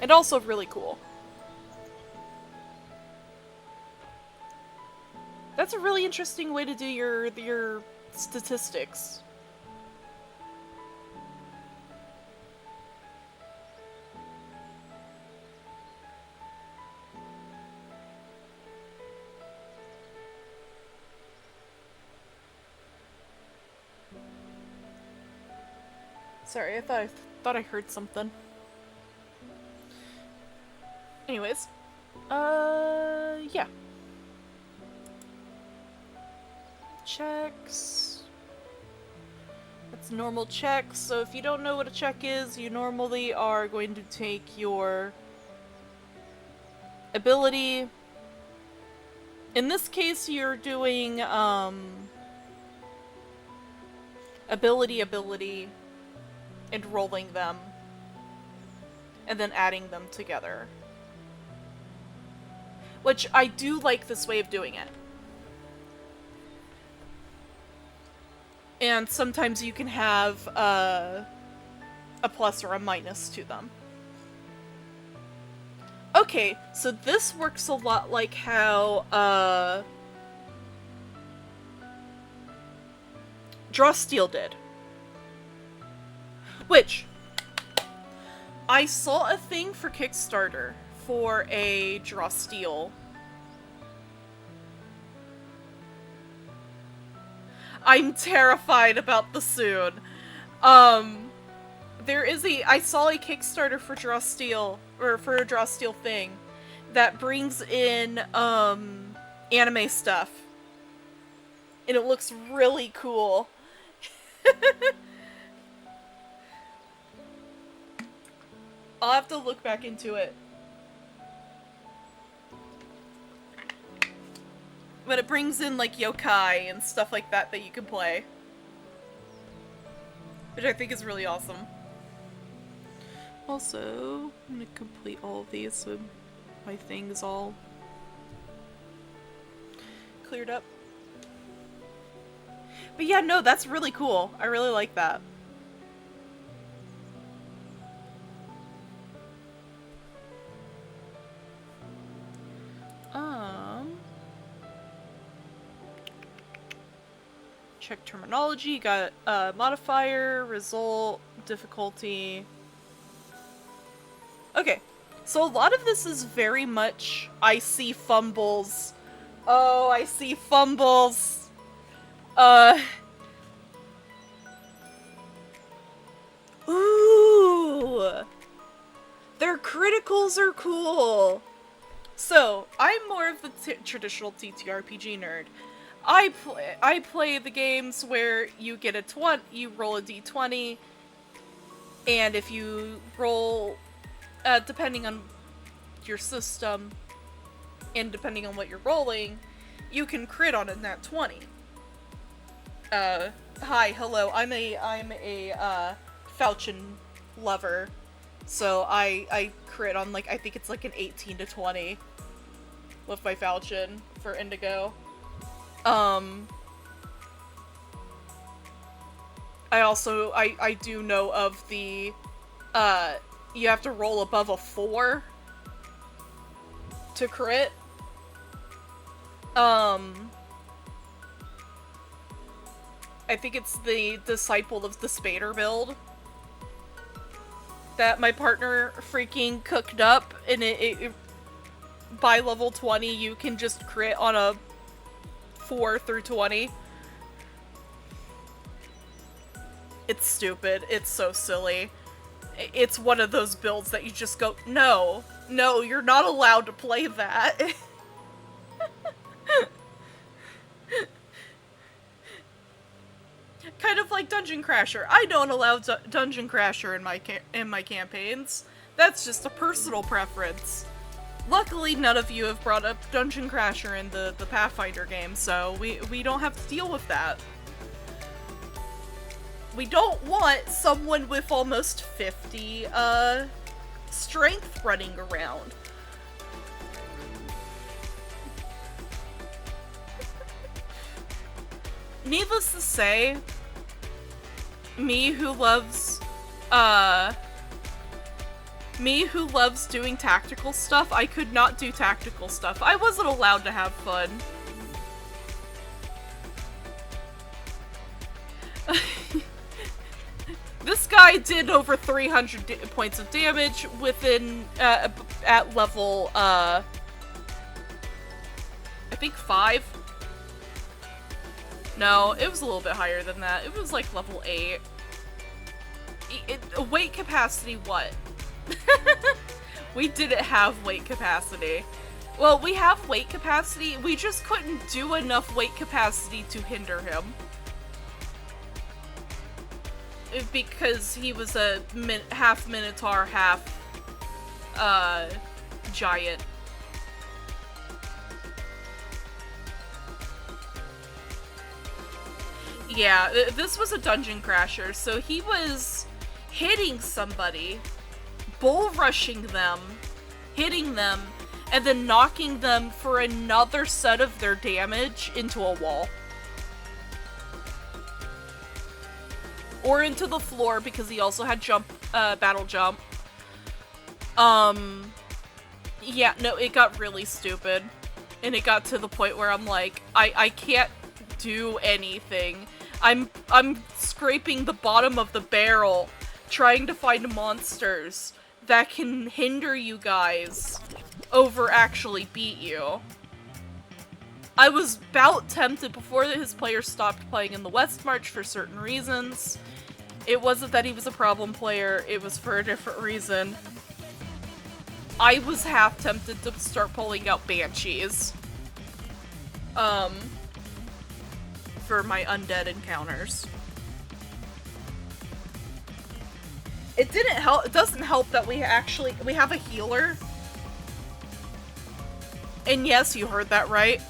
And also really cool. That's a really interesting way to do your statistics. Sorry, I thought I heard something. Anyways, yeah. Checks. That's normal checks. So if you don't know what a check is, you normally are going to take your ability. In this case, you're doing, ability, and rolling them, and then adding them together. Which I do like this way of doing it. And sometimes you can have a plus or a minus to them. Okay, so this works a lot like how Draw Steel did. Which, I saw a thing for Kickstarter for a Draw Steel. I'm terrified about the soon. There is I saw a Kickstarter for Draw Steel, or for a Draw Steel thing, that brings in, anime stuff. And it looks really cool. I'll have to look back into it. But it brings in, like, yokai and stuff like that that you can play. Which I think is really awesome. Also, I'm gonna complete all of these so my thing is all cleared up. But yeah, no, that's really cool. I really like that. check terminology. You got modifier, result, difficulty. Okay, so a lot of this is very much I see fumbles. Oh, I see fumbles. Ooh. Their criticals are cool. So, I'm more of the traditional TTRPG nerd. I play the games where you get you roll a d20, and if you roll, depending on your system, and depending on what you're rolling, you can crit on a nat 20. Hi, hello, I'm a falchion lover, so I crit on, like, I think it's like an 18 to 20 with my falchion for Indigo. I do know of the, you have to roll above a 4 to crit. I think it's the Disciple of the Spader build that my partner freaking cooked up, and it by level 20 you can just crit on a 4 through 20. It's stupid. It's so silly. It's one of those builds that you just go, no, you're not allowed to play that. Kind of like Dungeon Crasher. I don't allow Dungeon Crasher in my campaigns. That's just a personal preference. Luckily, none of you have brought up Dungeon Crasher in the Pathfinder game, so we don't have to deal with that. We don't want someone with almost 50 strength running around. Needless to say, me who loves doing tactical stuff, I could not do tactical stuff. I wasn't allowed to have fun. This guy did over 300 points of damage within, at level, I think 5? No, it was a little bit higher than that. It was like level 8. Weight capacity, what? We didn't have weight capacity. Well, we have weight capacity, we just couldn't do enough weight capacity to hinder him. Because he was a half Minotaur, half, giant. Yeah, this was a Dungeon Crasher, so he was hitting somebody, bull rushing them, hitting them, and then knocking them for another set of their damage into a wall. Or into the floor, because he also had battle jump. Yeah, no, it got really stupid. And it got to the point where I'm like, I can't do anything. I'm scraping the bottom of the barrel, trying to find monsters that can hinder you guys over actually beat you. I was about tempted before his players stopped playing in the West March for certain reasons. It wasn't that he was a problem player, it was for a different reason. I was half tempted to start pulling out Banshees. For my undead encounters. It didn't help, it doesn't help that we have a healer. And yes, you heard that right.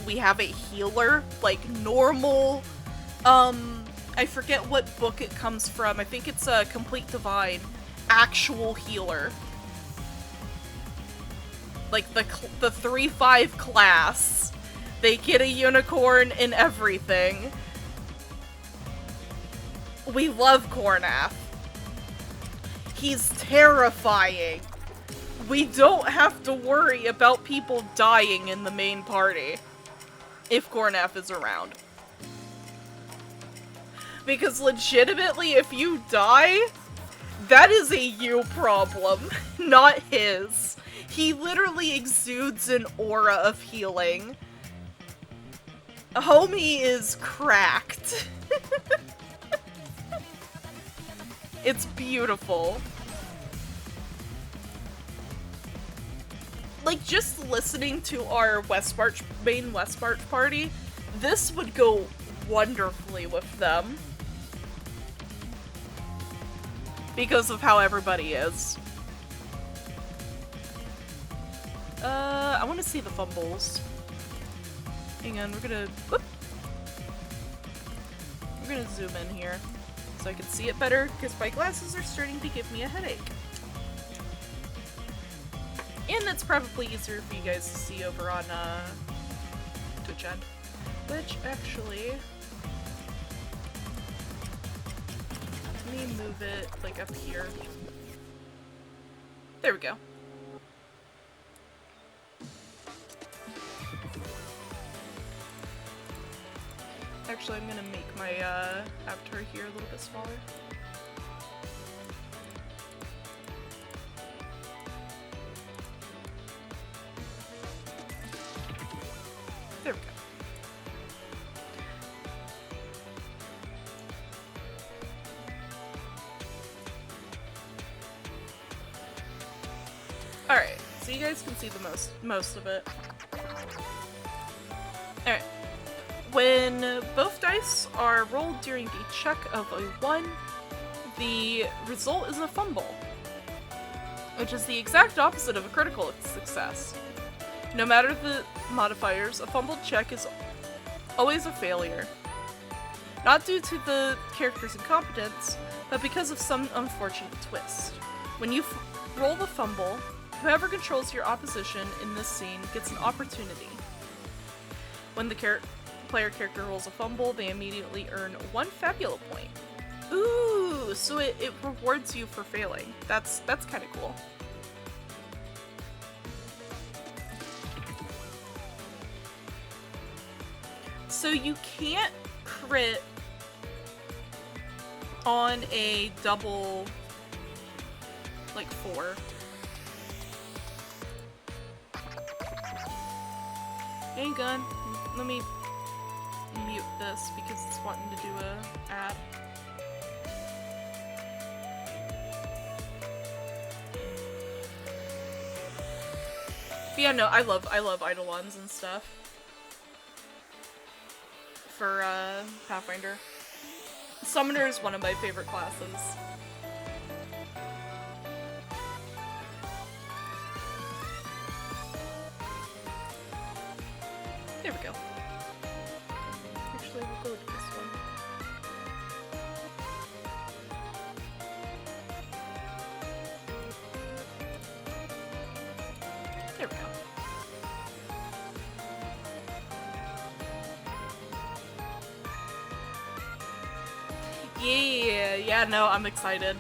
We have a healer, like normal, I forget what book it comes from. I think it's a Complete Divine. Actual healer. Like the 3-5 class. They get a unicorn and everything. We love Cornath. He's terrifying. We don't have to worry about people dying in the main party if Cornath is around. Because legitimately, if you die, that is a you problem, not his. He literally exudes an aura of healing. Homie is cracked. It's beautiful. Like, just listening to our main West March party, this would go wonderfully with them. Because of how everybody is. I want to see the fumbles. Hang on, we're gonna zoom in here so I can see it better, because my glasses are starting to give me a headache. And it's probably easier for you guys to see over on Twitch end. Which, actually, let me move it, like, up here. There we go. Actually, I'm gonna make my avatar here a little bit smaller. There we go. Alright, so you guys can see the most of it. Alright. When both dice are rolled during the check of a 1, the result is a fumble, which is the exact opposite of a critical success. No matter the modifiers, a fumbled check is always a failure. Not due to the character's incompetence, but because of some unfortunate twist. When you roll the fumble, whoever controls your opposition in this scene gets an opportunity. When the player character rolls a fumble, they immediately earn 1 Fabula point. Ooh, so it rewards you for failing. That's kind of cool. So you can't crit on a double, like, 4. Hang on, let me mute this because it's wanting to do a ad. But yeah, no, I love Eidolons and stuff for Pathfinder. Summoner is one of my favorite classes. There we go. Actually, we'll go with this one. There we go. Yeah, no, I'm excited.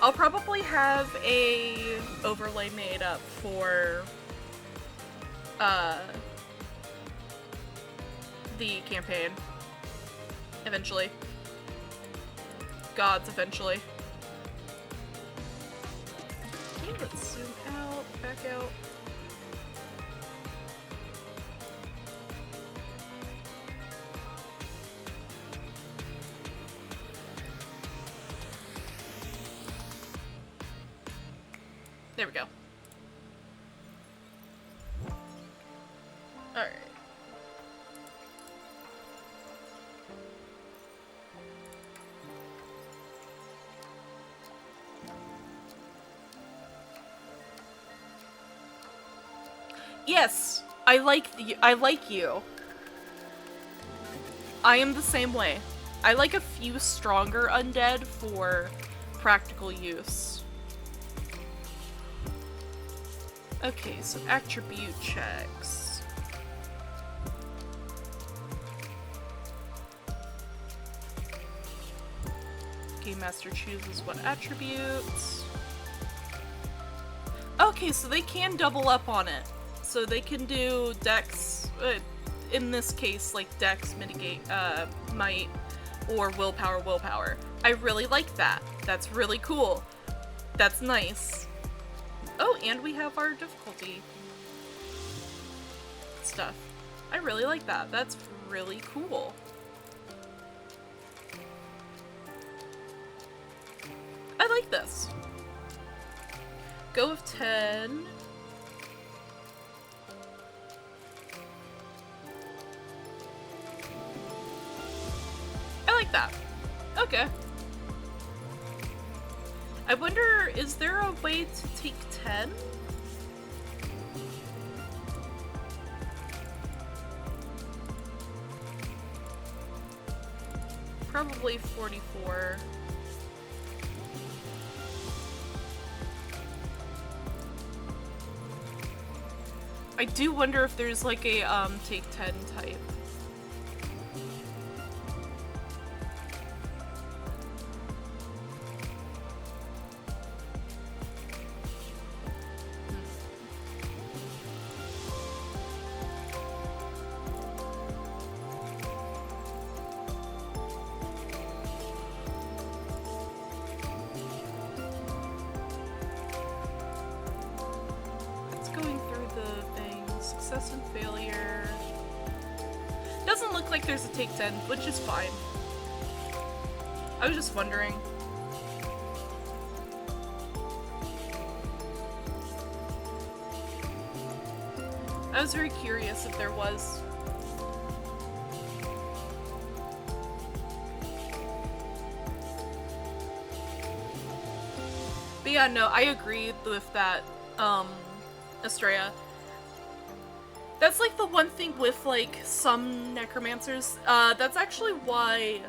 I'll probably have a overlay made up for the campaign. Eventually. Gods, eventually. Okay, let's zoom out, back out. There we go. Alright. Yes, I like you. I am the same way. I like a few stronger undead for practical use. Okay, so attribute checks. Game Master chooses what attributes. Okay, so they can double up on it. So they can do Dex. in this case, like, dex mitigate, might, or willpower. I really like that. That's really cool. That's nice. Oh, and we have our difficulty stuff. I really like that. That's really cool. I like this. Go of 10. I like that. Okay. I wonder, is there a way to take 10? Probably 44. I do wonder if there's like a take 10 type. Success and failure. Doesn't look like there's a take 10, which is fine. I was just wondering. I was very curious if there was. But yeah, no, I agree with that, Estrella. That's like the one thing with like some necromancers. That's actually why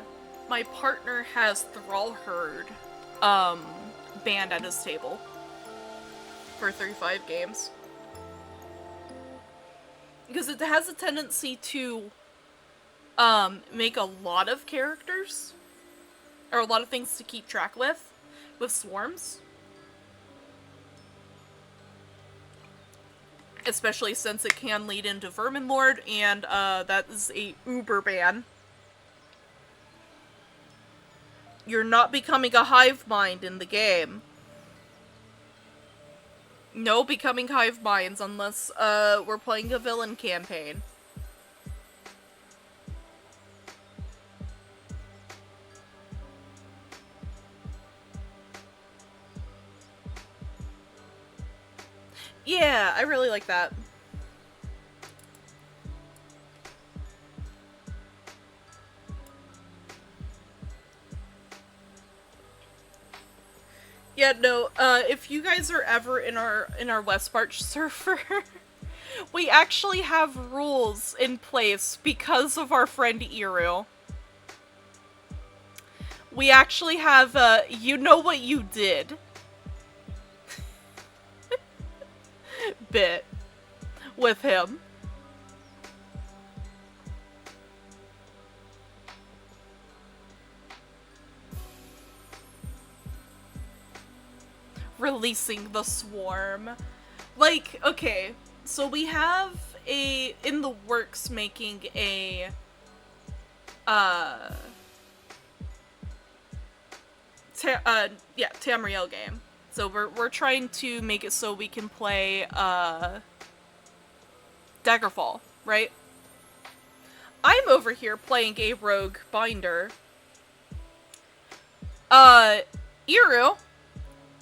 my partner has Thrallherd banned at his table for 35 games. Because it has a tendency to make a lot of characters, or a lot of things to keep track with swarms. Especially since it can lead into Vermin Lord, and that is a uber ban. You're not becoming a hive mind in the game. No becoming hive minds unless we're playing a villain campaign. Yeah, I really like that. Yeah, no, if you guys are ever in our Westmarch server, we actually have rules in place because of our friend Iru. We actually have, you know what you did bit with him. Releasing the swarm. Like, okay, so we have in the works making a Tamriel game. So we're trying to make it so we can play Daggerfall, right? I'm over here playing a rogue binder. Iru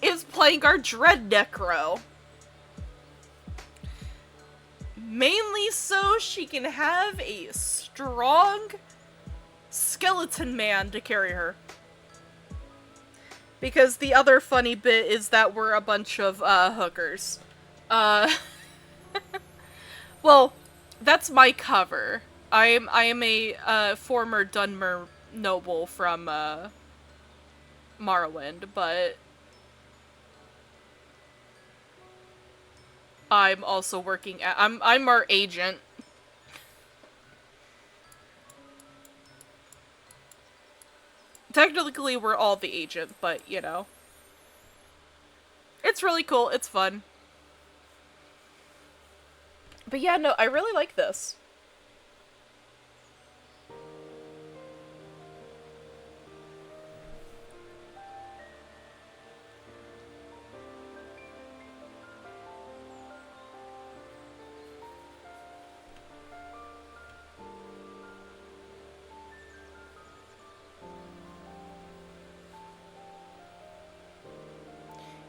is playing our Dread Necro. Mainly so she can have a strong skeleton man to carry her. Because the other funny bit is that we're a bunch of hookers. Well, that's my cover. I am a former Dunmer noble from Morrowind, but I'm also working at I'm our agent. Technically, we're all the agent, but you know, it's really cool. It's fun. But yeah, no, I really like this.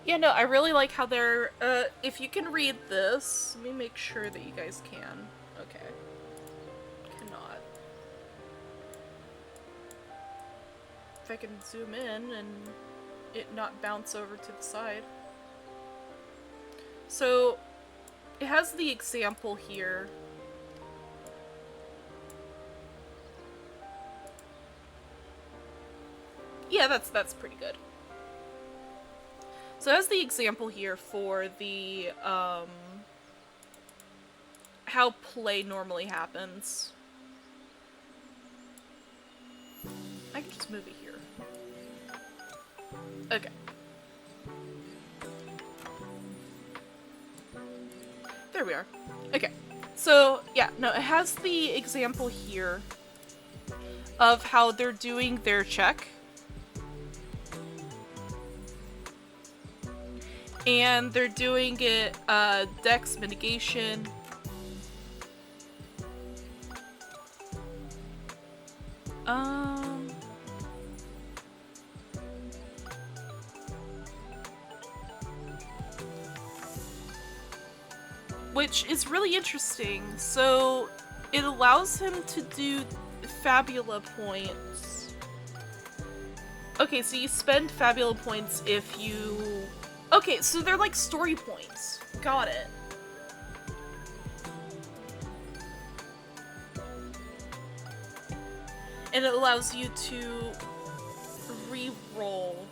Yeah, no, I really like how they're, if you can read this, let me make sure that you guys can. Okay. Cannot. If I can zoom in and it not bounce over to the side. So, it has the example here. Yeah, that's pretty good. So it has the example here for the, how play normally happens. I can just move it here. Okay. There we are. Okay. So, yeah, no, it has the example here of how they're doing their check. And they're doing it, dex mitigation. Which is really interesting. So, it allows him to do Fabula points. Okay, so you spend Fabula points if you... Okay, so they're like story points. Got it. And it allows you to re-roll.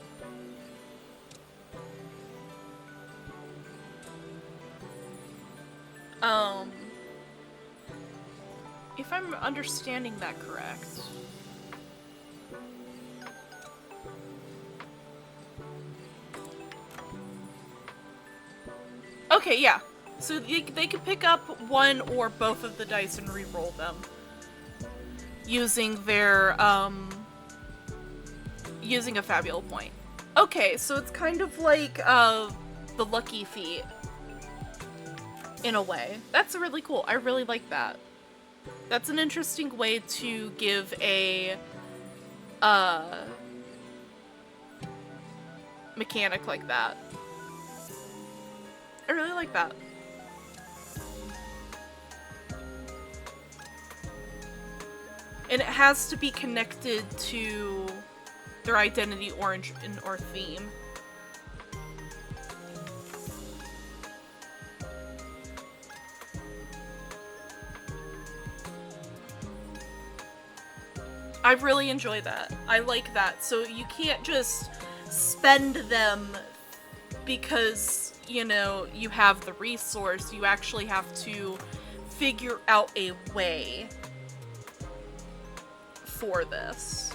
If I'm understanding that correct. Okay, yeah. So they can pick up one or both of the dice and re-roll them. Using their, using a Fabula point. Okay, so it's kind of like, the lucky feat. In a way. That's really cool. I really like that. That's an interesting way to give a, mechanic like that. I really like that. And it has to be connected to their identity or theme. I really enjoy that. I like that. So you can't just spend them because, you know, you have the resource. You actually have to figure out a way for this.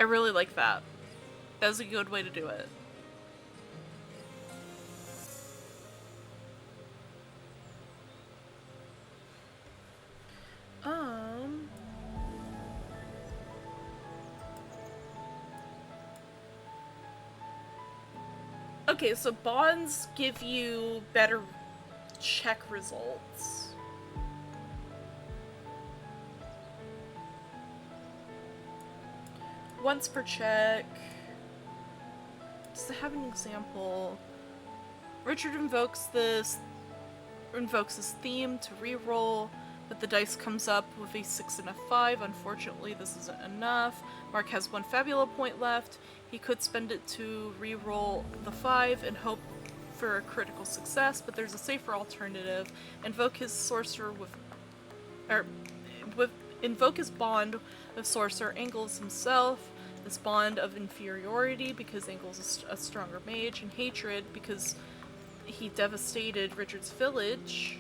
I really like that. That's a good way to do it. Okay, so bonds give you better check results. Once per check. Does it have an example? Richard invokes this theme to reroll, but the dice comes up with a 6 and a 5. Unfortunately, this isn't enough. Mark has 1 Fabula point left. He could spend it to reroll the 5 and hope for a critical success, but there's a safer alternative. Invoke his sorcerer invoke his bond of sorcerer Angles himself. This bond of inferiority because Angles is a stronger mage, and hatred because he devastated Richard's village.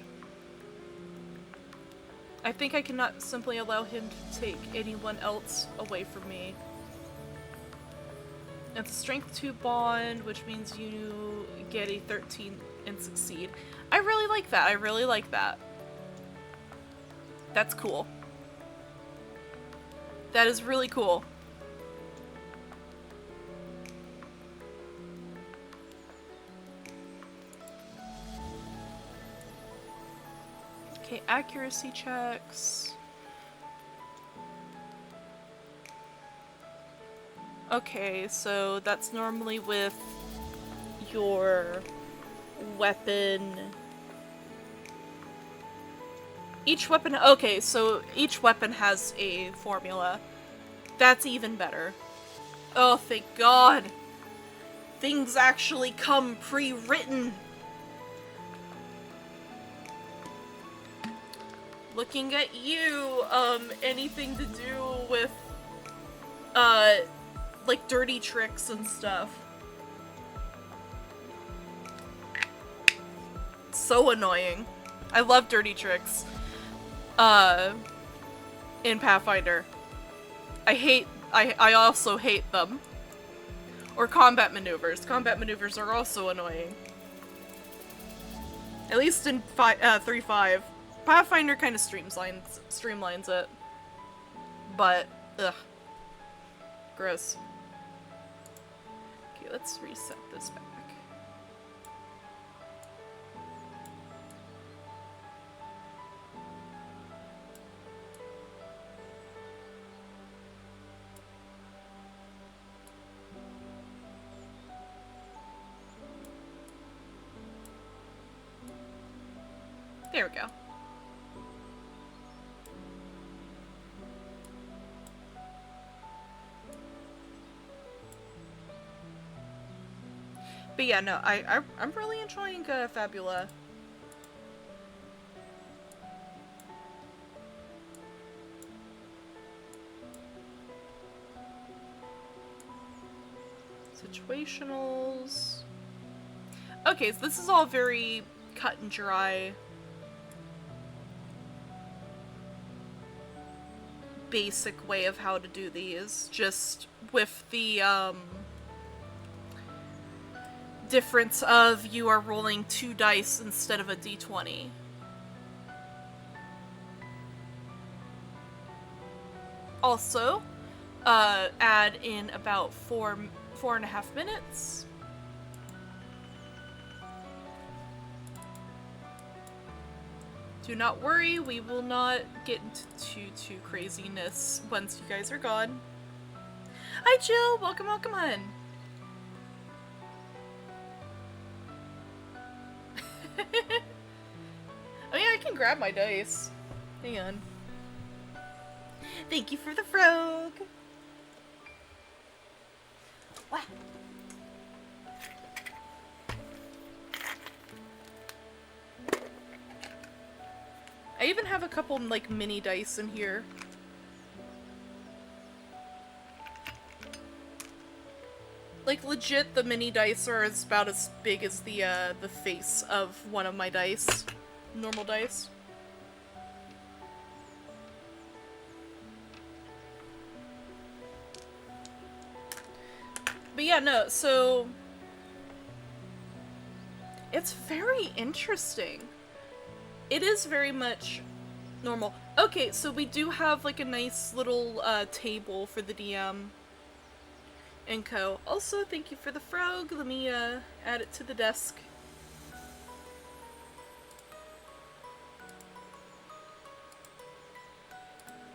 I think I cannot simply allow him to take anyone else away from me. It's a strength 2 bond, which means you get a 13 and succeed. I really like that. I really like that. That's cool. That is really cool. Okay, accuracy checks. Okay, so that's normally with your weapon. Each weapon, okay, so each weapon has a formula. That's even better. Oh, thank God. Things actually come pre-written. Looking at you, anything to do with, like dirty tricks and stuff. So annoying. I love dirty tricks. In Pathfinder. I also hate them. Or combat maneuvers. Combat maneuvers are also annoying. At least in 3.5. Pathfinder kind of streamlines it. But, ugh. Gross. Okay, let's reset this back. There we go. But yeah, no, I'm really enjoying Fabula. Situationals. Okay, so this is all very cut and dry. Basic way of how to do these, just with the difference of you are rolling 2 dice instead of a d20. Also, add in about 4.5 minutes. Do not worry, we will not get into too craziness once you guys are gone. Hi Jill, welcome, welcome on. I mean, I can grab my dice. Hang on. Thank you for the frog. Wow. I even have a couple, like, mini dice in here. Like, legit, the mini dice are about as big as the face of one of my dice. Normal dice. But yeah, no, so... It's very interesting. It is very much normal. Okay, so we do have, like, a nice little, table for the DM. And co. Also, thank you for the frog. Let me, add it to the desk.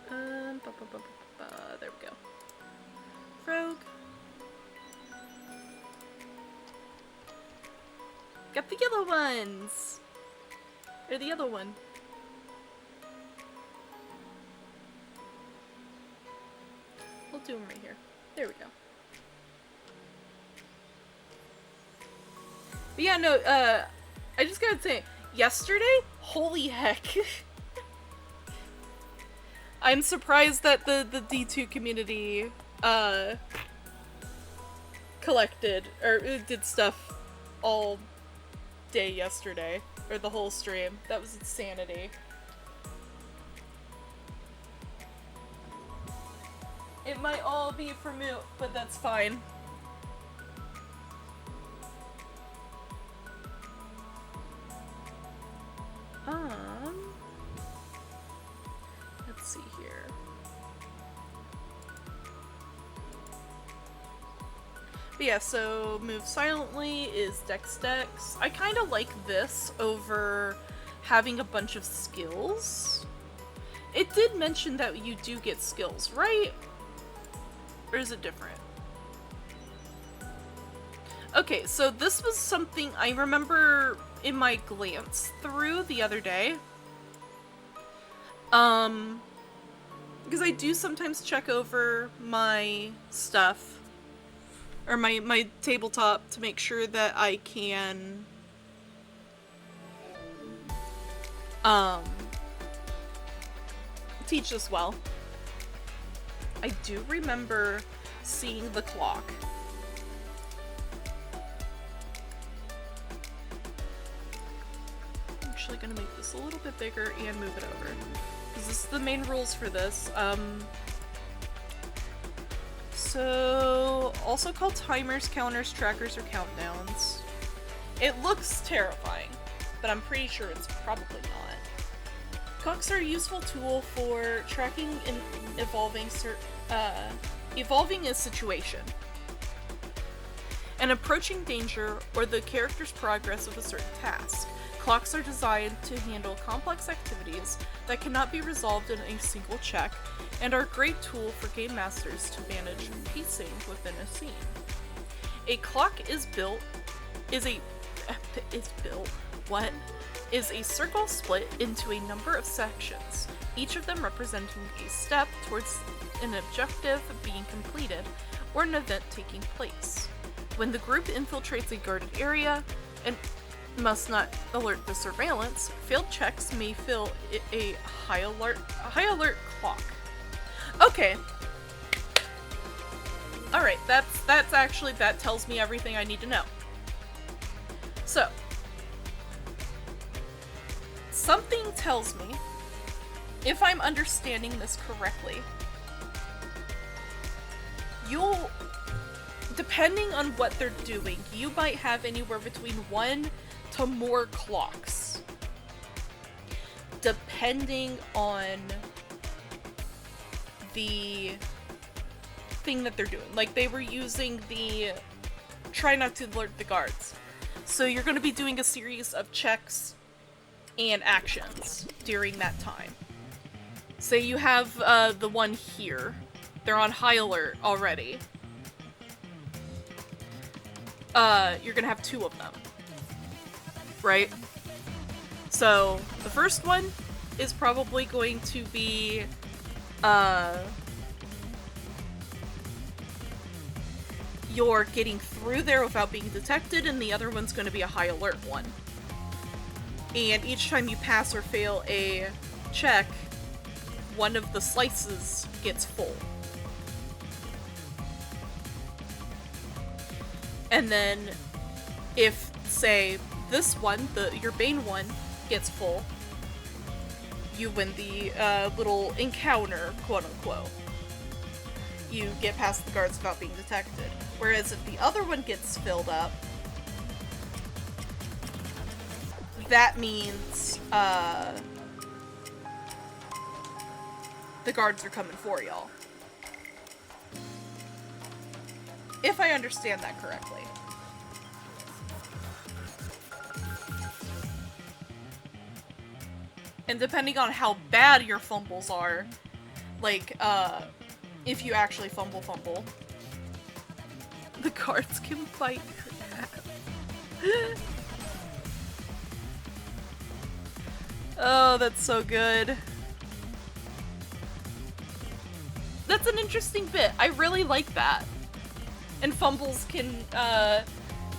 There we go. Frog. Got the yellow ones! Or the other one. We'll do them right here. There we go. But yeah, no, I just gotta say, yesterday? Holy heck. I'm surprised that the D2 community, collected, or did stuff all day yesterday. Or the whole stream. That was insanity. It might all be for moot, but that's fine. Let's see here. But yeah, so move silently is Dex. I kind of like this over having a bunch of skills. It did mention that you do get skills, right? Or is it different? Okay, so this was something I remember in my glance through the other day. Because I do sometimes check over my stuff, or my tabletop, to make sure that I can, teach this well. I do remember seeing the clock. I'm actually gonna make this a little bit bigger and move it over, because this is the main rules for this. So, also called timers, counters, trackers, or countdowns. It looks terrifying, but I'm pretty sure it's probably not. Clocks are a useful tool for tracking and evolving a situation, and approaching danger or the character's progress of a certain task. Clocks are designed to handle complex activities that cannot be resolved in a single check, and are a great tool for game masters to manage pacing within a scene. A clock is a circle split into a number of sections, each of them representing a step towards an objective being completed or an event taking place. When the group infiltrates a guarded area and must not alert the surveillance, failed checks may fill a high alert clock. Okay. Alright, that's actually, that tells me everything I need to know. So, something tells me, if I'm understanding this correctly, you'll, depending on what they're doing, you might have anywhere between 1 to more clocks, depending on the thing that they're doing. Like, they were using the try not to alert the guards. So you're going to be doing a series of checks and actions during that time. Say you have the one here. They're on high alert already. You're going to have 2 of them. Right? So, the first one is probably going to be, you're getting through there without being detected, and the other one's going to be a high alert one. And each time you pass or fail a check, one of the slices gets full. And then, if, say, this one, your Bane one, gets full, you win the little encounter, quote-unquote. You get past the guards without being detected. Whereas if the other one gets filled up, that means the guards are coming for y'all. If I understand that correctly. And depending on how bad your fumbles are, like, if you actually fumble, the guards can fight your ass. Oh, that's so good. That's an interesting bit. I really like that. And fumbles can,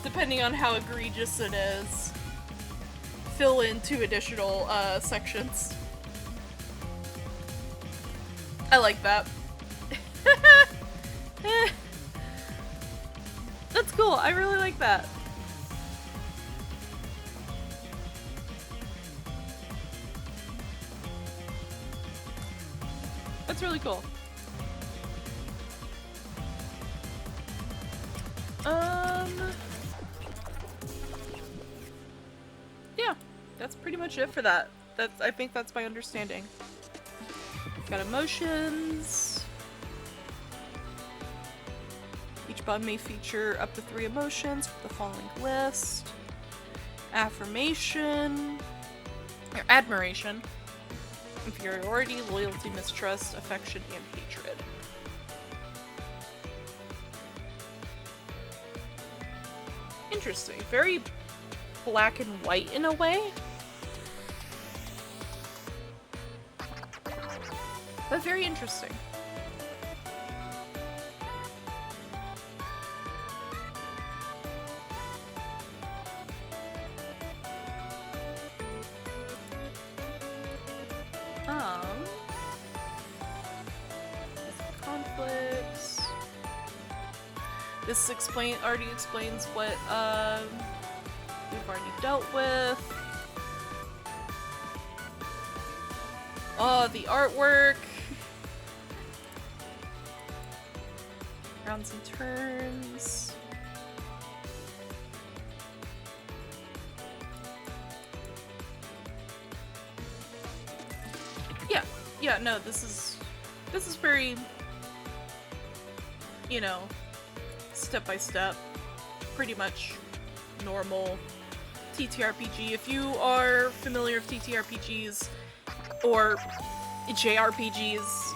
depending on how egregious it is, fill in 2 additional sections. I like that. That's cool. I really like that. That's really cool. Yeah, that's pretty much it for that. I think that's my understanding. Got emotions. Each button may feature up to 3 emotions with the following list. Affirmation. Your admiration, inferiority, loyalty, mistrust, affection, and hatred. Interesting. Very black and white in a way. But very interesting. Conflicts. This already explains what we've already dealt with. Oh, the artwork. Rounds and turns. Yeah, no, this is very, you know, step by step, pretty much normal TTRPG. If you are familiar with TTRPGs or JRPGs,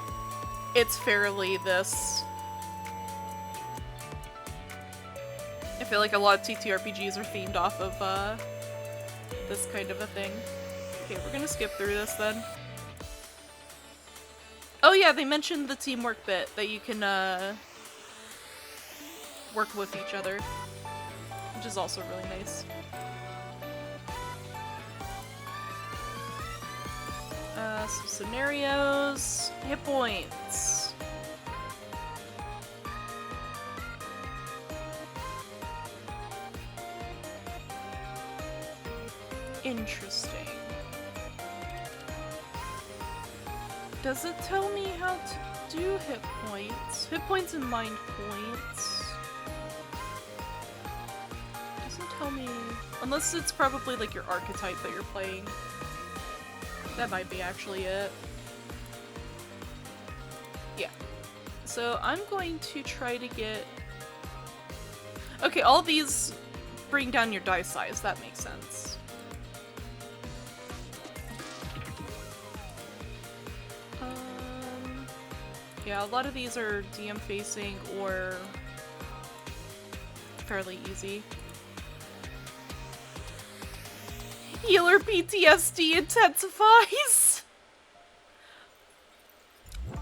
it's fairly this. I feel like a lot of TTRPGs are themed off of this kind of a thing. Okay, we're gonna skip through this then. Oh yeah, they mentioned the teamwork bit, that you can work with each other, which is also really nice. Some scenarios, hit points. Interesting. Does it tell me how to do hit points? Hit points and mind points. Doesn't tell me... Unless it's probably like your archetype that you're playing. That might be actually it. Yeah. So I'm going to try to get... Okay, all these bring down your die size. That makes sense. Yeah, a lot of these are DM facing or fairly easy. Healer PTSD intensifies.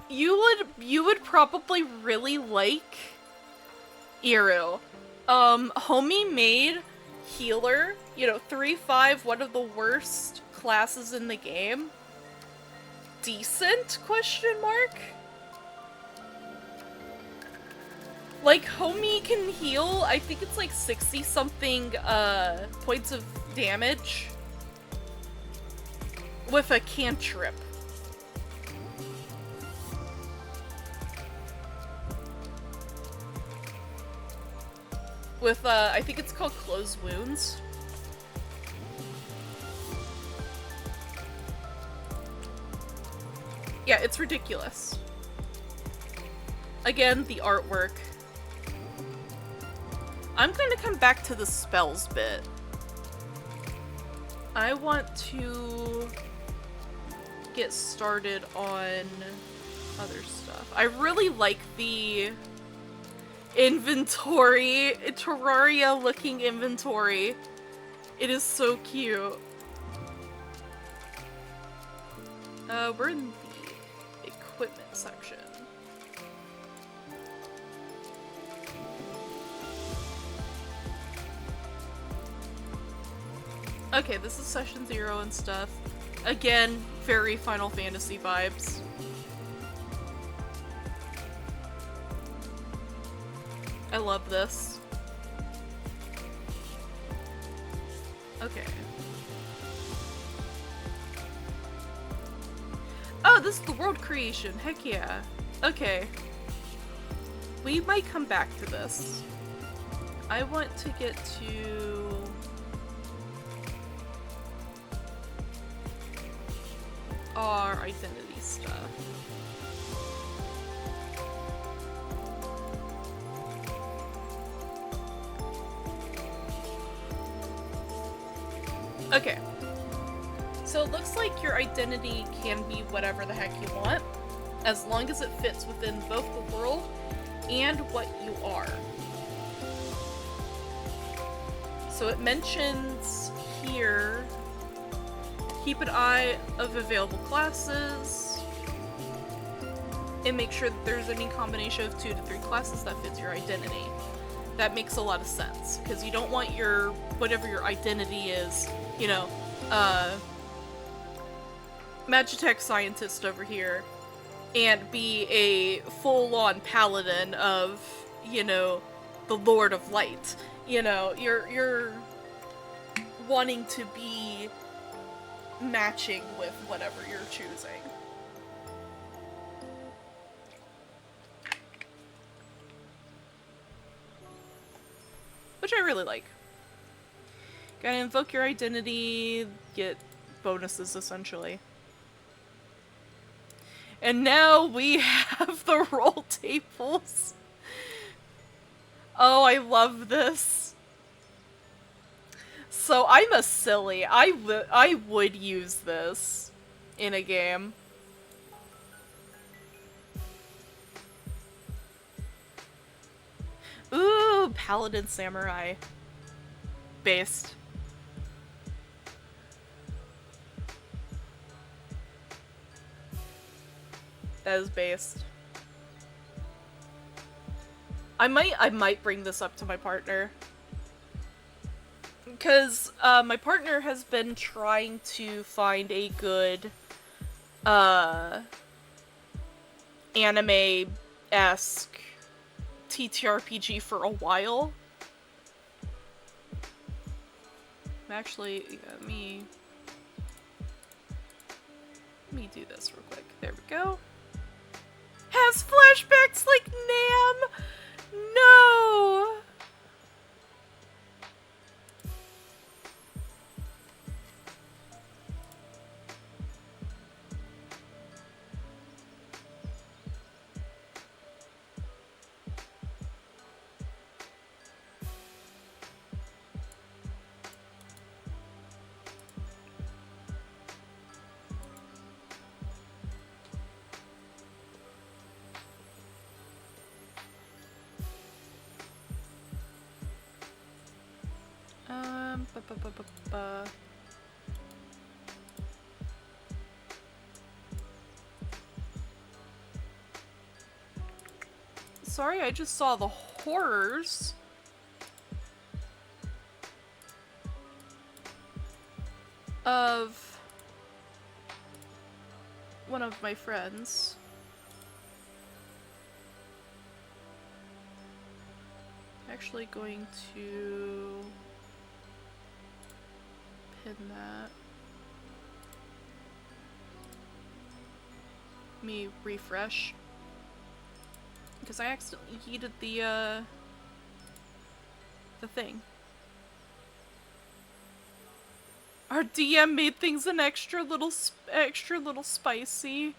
You would probably really like Iru. Homie made healer, you know, 3-5, one of the worst classes in the game. Decent? Question mark? Like, homie can heal, I think it's like 60-something points of damage with a cantrip. With, I think it's called Closed Wounds. Yeah, it's ridiculous. Again, the artwork. I'm going to come back to the spells bit. I want to get started on other stuff. I really like the inventory, Terraria looking inventory. It is so cute. We're in the equipment section. Okay, this is session 0 and stuff. Again, very Final Fantasy vibes. I love this. Okay. Oh, this is the world creation. Heck yeah. Okay. We might come back to this. I want to get to... our identity stuff. Okay. So it looks like your identity can be whatever the heck you want, as long as it fits within both the world and what you are. So it mentions here, keep an eye of available classes, and make sure that there's any combination of 2 to 3 classes that fits your identity. That makes a lot of sense, because you don't want your, whatever your identity is, you know, Magitech scientist over here, and be a full-on paladin of, you know, the Lord of Light. You know, you're wanting to be matching with whatever you're choosing. Which I really like. Gotta invoke your identity, get bonuses essentially. And now we have the roll tables. Oh, I love this. So I'm a silly. I would use this in a game. Ooh, Paladin Samurai. Based. That is based. I might bring this up to my partner. Because, my partner has been trying to find a good, anime-esque TTRPG for a while. Actually, let me do this real quick. There we go. Has flashbacks like Nam! No! Sorry, I just saw the horrors of one of my friends. Actually going to pin that. Let me refresh. Because I accidentally yeeted the thing. Our DM made things an extra little spicy.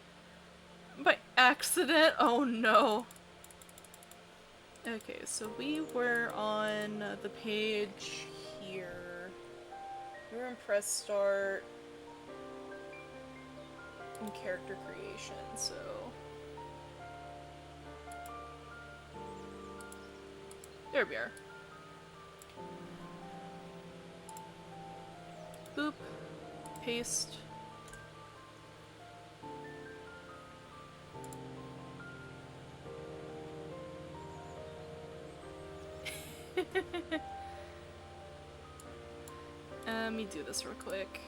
By accident? Oh no. Okay, so we were on the page here. We were in press start. And character creation, so... There we are. Boop. Paste. Let me do this real quick.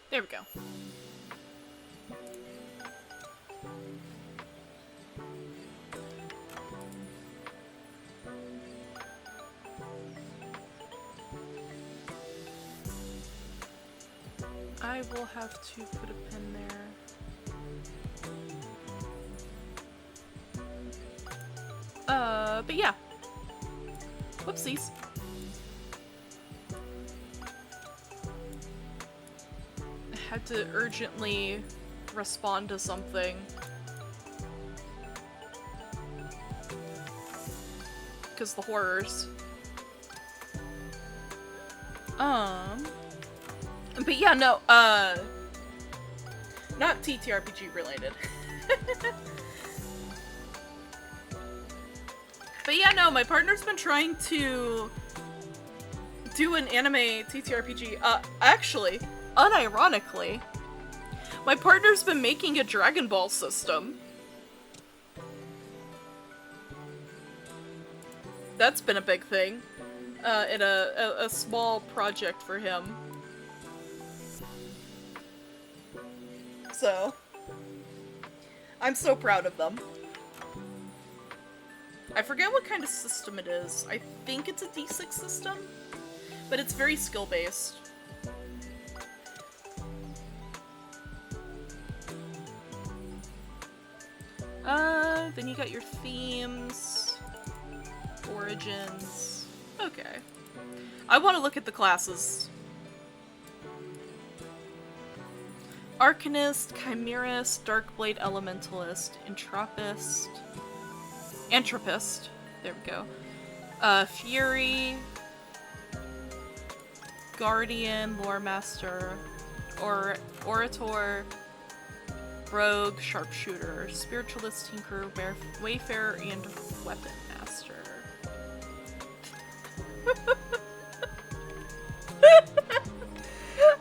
There we go. I will have to put a pin there. But yeah. Whoopsies. I had to urgently respond to something. Because the horrors. But yeah, no, not TTRPG related. But yeah, no, my partner's been trying to do an anime TTRPG. Actually, unironically, my partner's been making a Dragon Ball system. That's been a big thing. In a small project for him. So, I'm so proud of them. I forget what kind of system it is. I think it's a D6 system, but it's very skill-based. Then you got your themes, origins. Okay. I want to look at the classes. Arcanist, Chimerist, Darkblade Elementalist, Entropist, there we go. Fury, Guardian, Loremaster, Orator, Rogue, Sharpshooter, Spiritualist, Tinker, Wayfarer, and Weapon Master.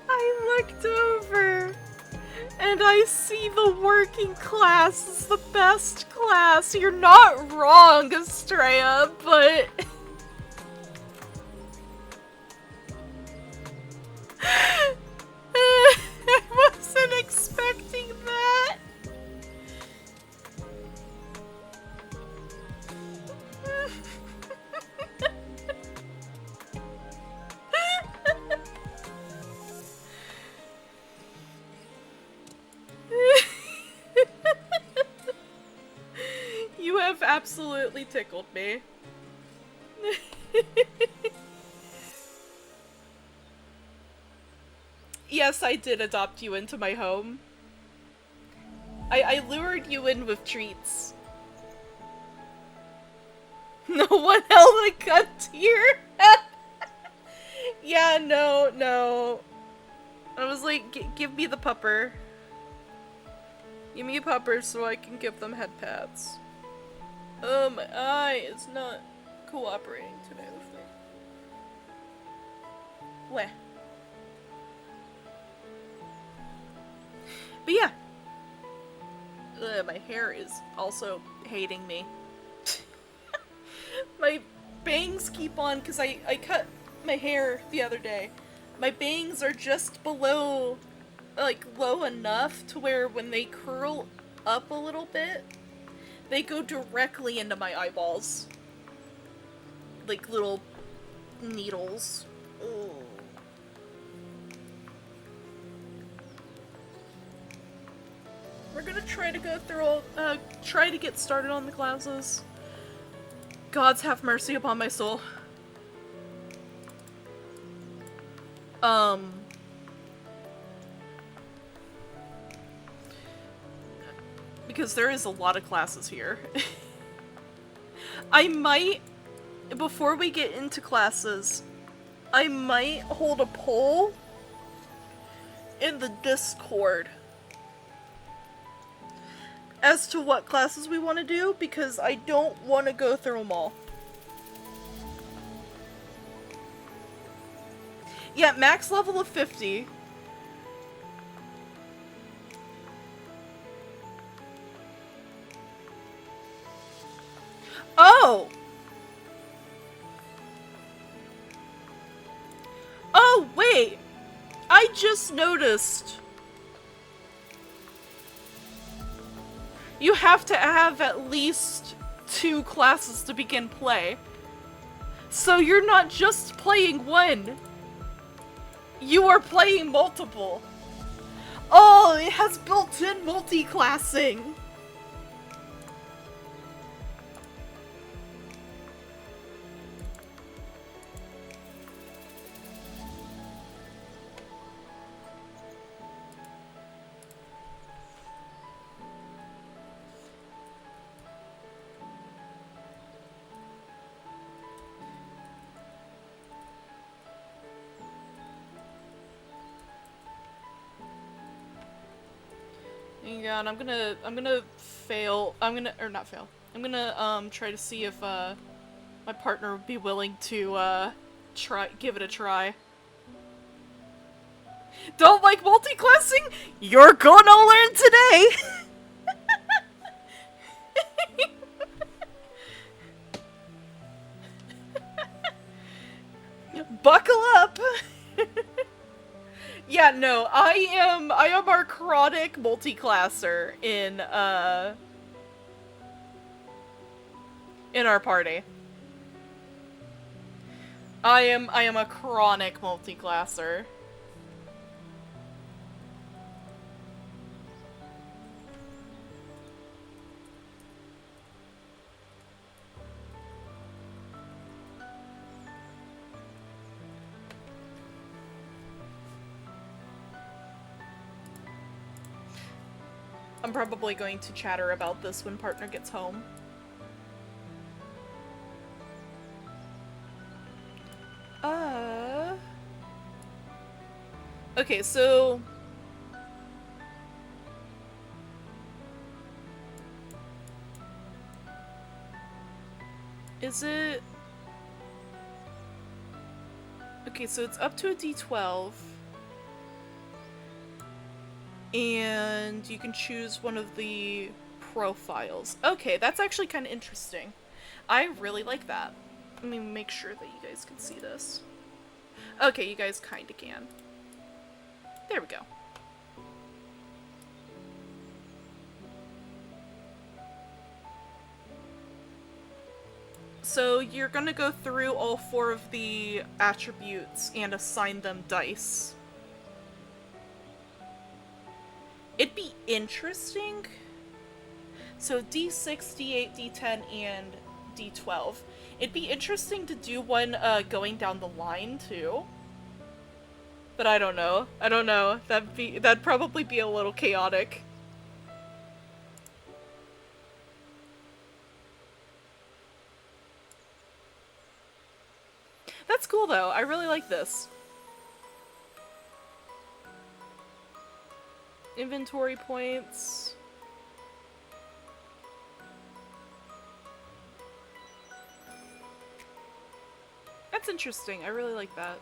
I looked over and I see the working class is the best class. You're not wrong, Estrella, but I wasn't expecting that. You have absolutely tickled me. Yes, I did adopt you into my home. I lured you in with treats. No one held a gun here. Yeah, no. I was like, give me the pupper. Give me a pupper so I can give them head pats. Oh, my eye is not cooperating today with me. Weh. But yeah. My hair is also hating me. My bangs keep on, because I cut my hair the other day. My bangs are just below, like, low enough to where when they curl up a little bit, they go directly into my eyeballs. Like little needles. Ugh. We're gonna try to go through try to get started on the classes. Gods have mercy upon my soul. Because there is a lot of classes here. I might, before we get into classes, I might hold a poll in the Discord as to what classes we want to do, because I don't want to go through them all. Yeah, max level of 50. Oh! Oh, wait! I just noticed. You have to have at least 2 classes to begin play. So you're not just playing one. You are playing multiple. Oh, it has built-in multi-classing. Hang on, I'm gonna fail. Or not fail. I'm gonna, try to see if, my partner would be willing to, give it a try. Don't like multi-classing? You're gonna learn today! Buckle up! Yeah, no, I am our chronic multi-classer in our party. I am a chronic multi-classer. I'm probably going to chatter about this when partner gets home. Okay, so... Is it... Okay, so it's up to a D12. And you can choose one of the profiles. Okay, that's actually kind of interesting. I really like that. Let me make sure that you guys can see this. Okay, you guys kind of can. There we go. So you're gonna go through all 4 of the attributes and assign them dice. It'd be interesting. So D6, D8, D10, and D12. It'd be interesting to do one going down the line too. But I don't know. I don't know. That'd probably be a little chaotic. That's cool though. I really like this. Inventory points. That's interesting. I really like that.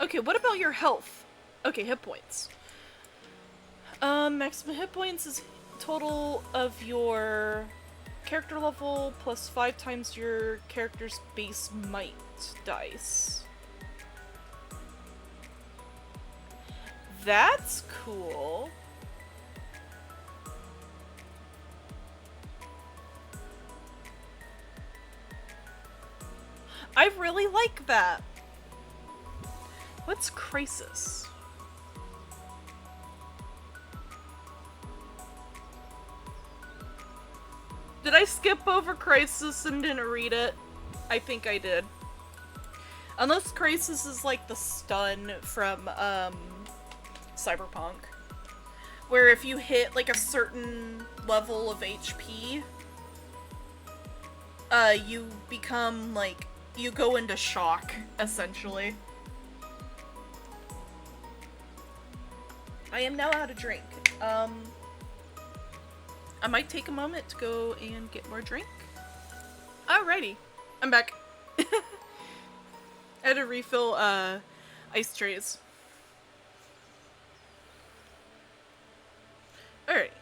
Okay, what about your health? Okay, hit points. Maximum hit points is total of your character level plus 5 times your character's base might dice. That's cool. I really like that. What's Crisis? Did I skip over Crisis and didn't read it? I think I did. Unless Crisis is like the stun from, Cyberpunk. Where if you hit like a certain level of HP, you become like, you go into shock, essentially. I am now out of drink. I might take a moment to go and get more drink. Alrighty. I'm back. I had to refill, ice trays. Alright.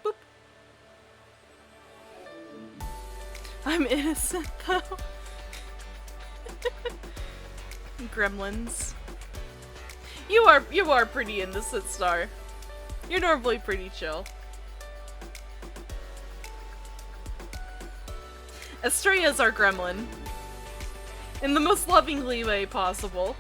Boop. I'm innocent, though. Gremlins. You are pretty innocent, Star. You're normally pretty chill. Estrella's our gremlin. In the most lovingly way possible.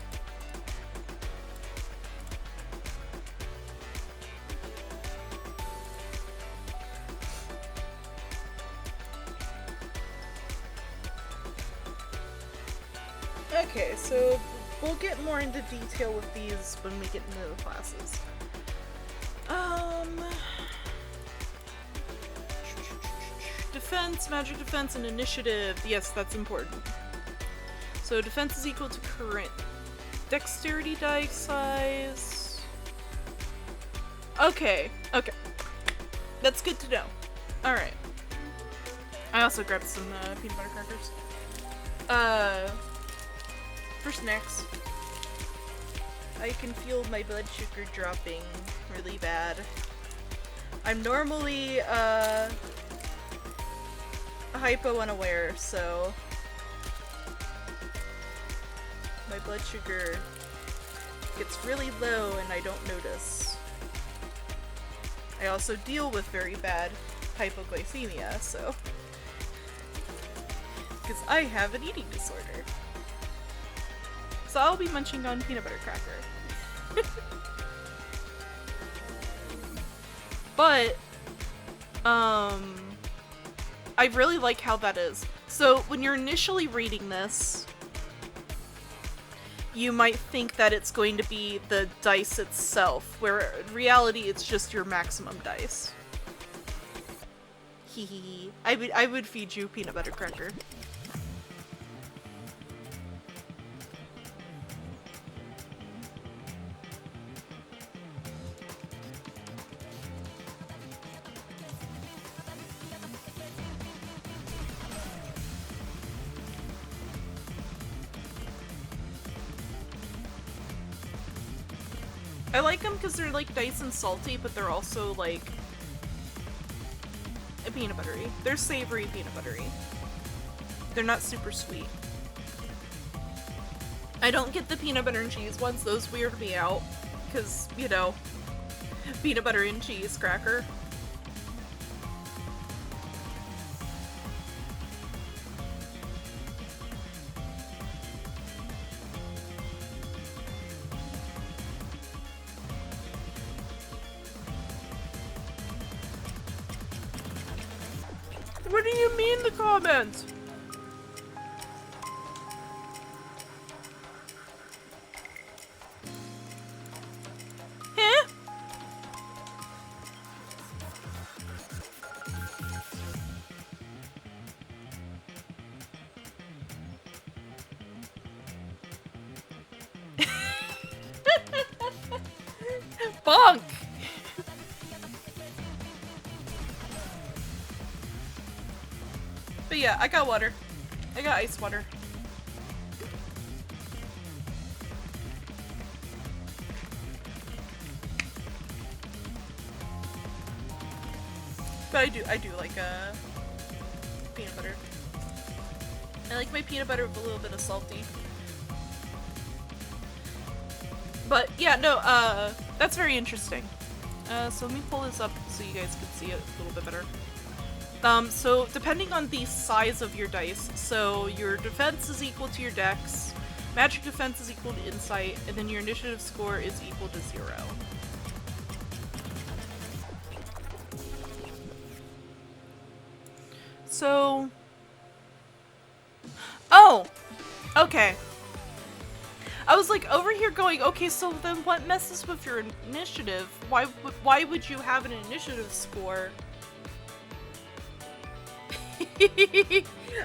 Okay, so we'll get more into detail with these when we get into the classes. Defense, magic defense, and initiative. Yes, that's important. So defense is equal to current dexterity die size. Okay, okay. That's good to know. Alright. I also grabbed some peanut butter crackers. For snacks. I can feel my blood sugar dropping really bad. I'm normally, hypo unaware, so my blood sugar gets really low and I don't notice. I also deal with very bad hypoglycemia, so because I have an eating disorder. So I'll be munching on peanut butter cracker. But, I really like how that is. So when you're initially reading this, you might think that it's going to be the dice itself, where in reality it's just your maximum dice. Hee hee hee. I would feed you peanut butter cracker. I like them because they're like nice and salty, but they're also like peanut buttery. They're savory peanut buttery. They're not super sweet. I don't get the peanut butter and cheese ones. Those weird me out because, you know, peanut butter and cheese cracker. What do you mean the comment? Huh? Bonk! But yeah, I got water. I got ice water. But I do like peanut butter. I like my peanut butter with a little bit of salty. But yeah, no, that's very interesting. So let me pull this up so you guys can see it a little bit better. So depending on the size of your dice, so your defense is equal to your dex, magic defense is equal to insight, and then your initiative score is equal to 0. So, oh, okay. I was like over here going, okay, so then what messes with your initiative? Why would you have an initiative score?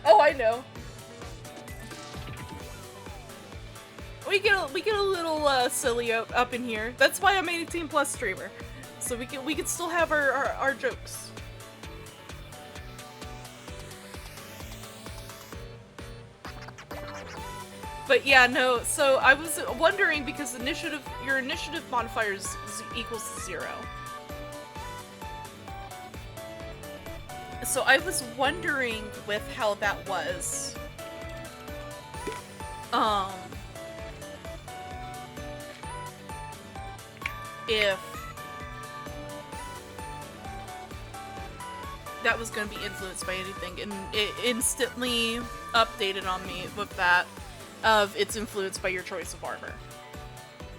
Oh, I know. We get a little silly up in here. That's why I'm 18 plus streamer, so we can still have our jokes. But yeah, no. So I was wondering because your initiative modifier is equals to 0. So I was wondering with how that was. If that was going to be influenced by anything, and it instantly updated on me with that of it's influenced by your choice of armor,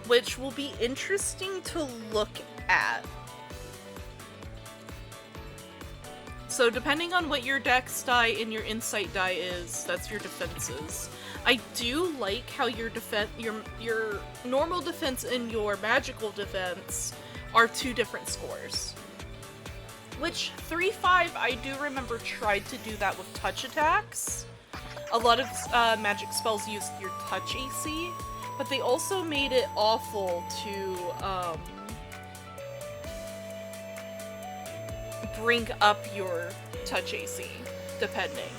which will be interesting to look at. So depending on what your dex die and your insight die is, that's your defenses. I do like how your normal defense and your magical defense are 2 different scores. Which 3-5 I do remember tried to do that with touch attacks. a lot of magic spells use your touch AC, but they also made it awful to bring up your touch AC, depending.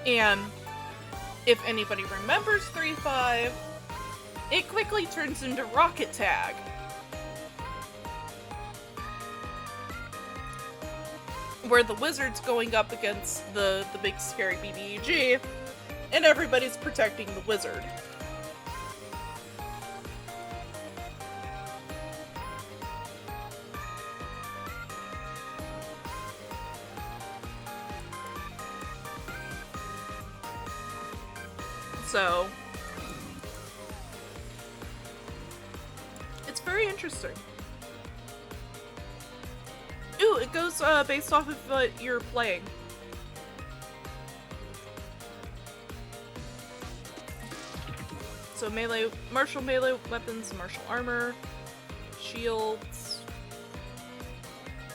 And if anybody remembers 3.5, it quickly turns into Rocket Tag. Where the wizard's going up against the big scary BBEG, and everybody's protecting the wizard. So, it's very interesting. Ooh, it goes based off of what you're playing. So martial melee weapons, martial armor, shields.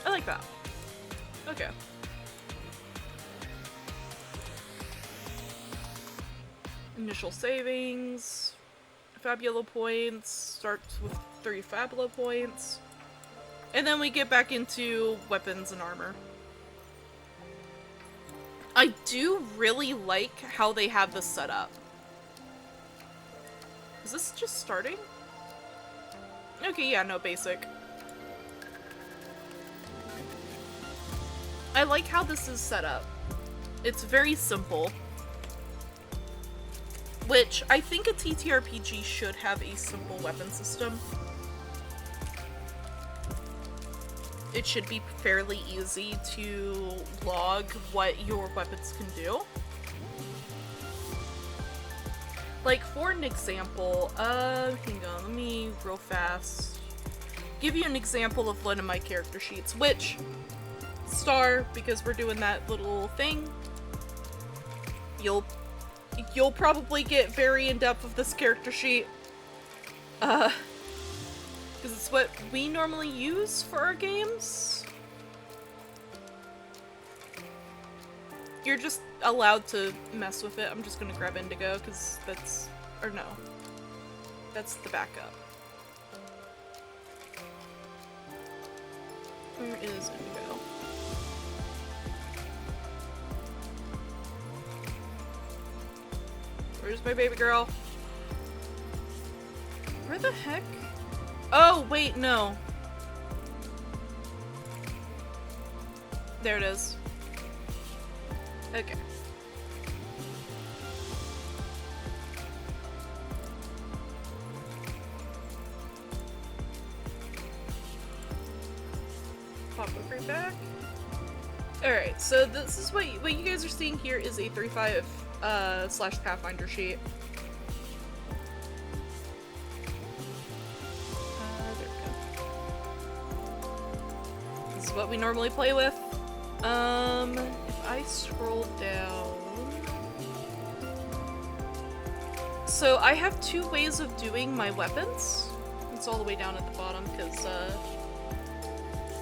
I like that. Okay. Initial savings, Fabula points, starts with 3 Fabula points. And then we get back into weapons and armor. I do really like how they have this set up. Is this just starting? Okay, yeah, no, basic. I like how this is set up. It's very simple. Which, I think a TTRPG should have a simple weapon system. It should be fairly easy to log what your weapons can do. Like, for an example, hang on, let me real fast give you an example of one of my character sheets, which, star, because we're doing that little thing, you'll probably get very in-depth with this character sheet. Because it's what we normally use for our games. You're just allowed to mess with it. I'm just gonna grab Indigo, because that's... or no. That's the backup. Where is Indigo? Where's my baby girl? Where the heck? Oh, wait, no. There it is. Okay. Pop it right back. Alright, so this is what you guys are seeing here is a 3.5 slash Pathfinder sheet. There we go. This is what we normally play with. If I scroll down... So I have 2 ways of doing my weapons. It's all the way down at the bottom, because,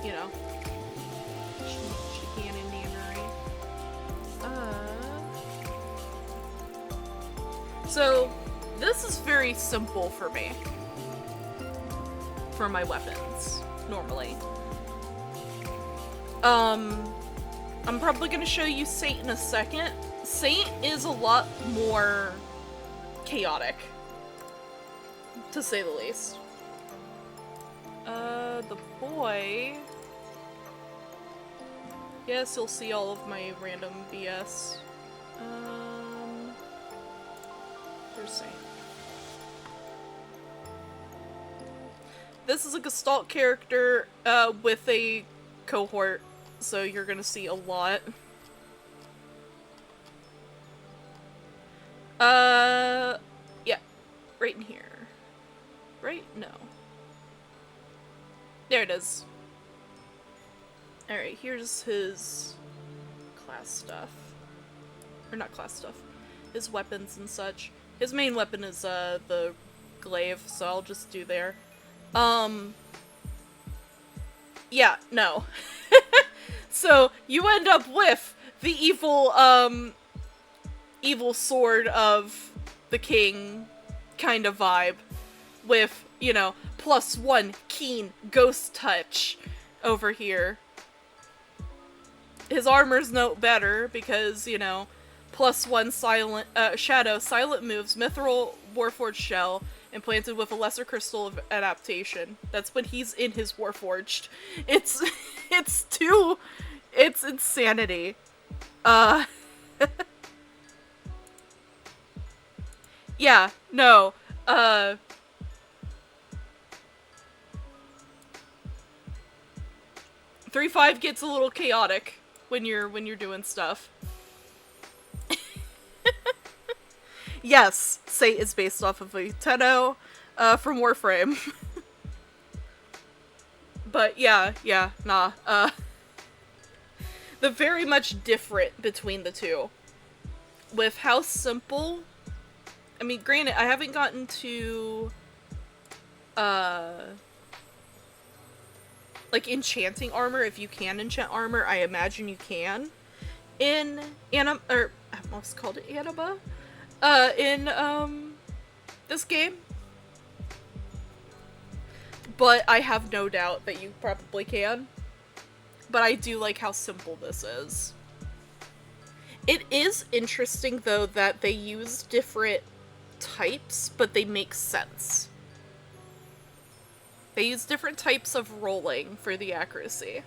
you know, she can in memory. So, this is very simple for me. For my weapons, normally. I'm probably gonna show you Saint in a second. Saint is a lot more chaotic, to say the least. The boy... Yes, you'll see all of my random BS. Here's Saint. This is a Gestalt character, with a cohort, so you're gonna see a lot. Yeah. Right in here. Right? No. There it is. Alright, here's his class stuff. Or not class stuff. His weapons and such. His main weapon is the glaive, so I'll just do there. Yeah, no. So you end up with the evil sword of the king kind of vibe with, you know, +1 keen ghost touch over here. His armor's no better because, you know, +1 silent shadow, silent moves, mithril warforged shell, implanted with a lesser crystal of adaptation. That's when he's in his warforged. It's it's insanity. Yeah, no. 3-5 gets a little chaotic when you're doing stuff. Yes, Sate is based off of a Tenno from Warframe. But yeah, nah. They're very much different between the two. With how simple... I mean, granted, I haven't gotten to... like, enchanting armor. If you can enchant armor, I imagine you can. In I almost called it Anima. In this game. But I have no doubt that you probably can. But I do like how simple this is. It is interesting, though, that they use different types, but they make sense. They use different types of rolling for the accuracy.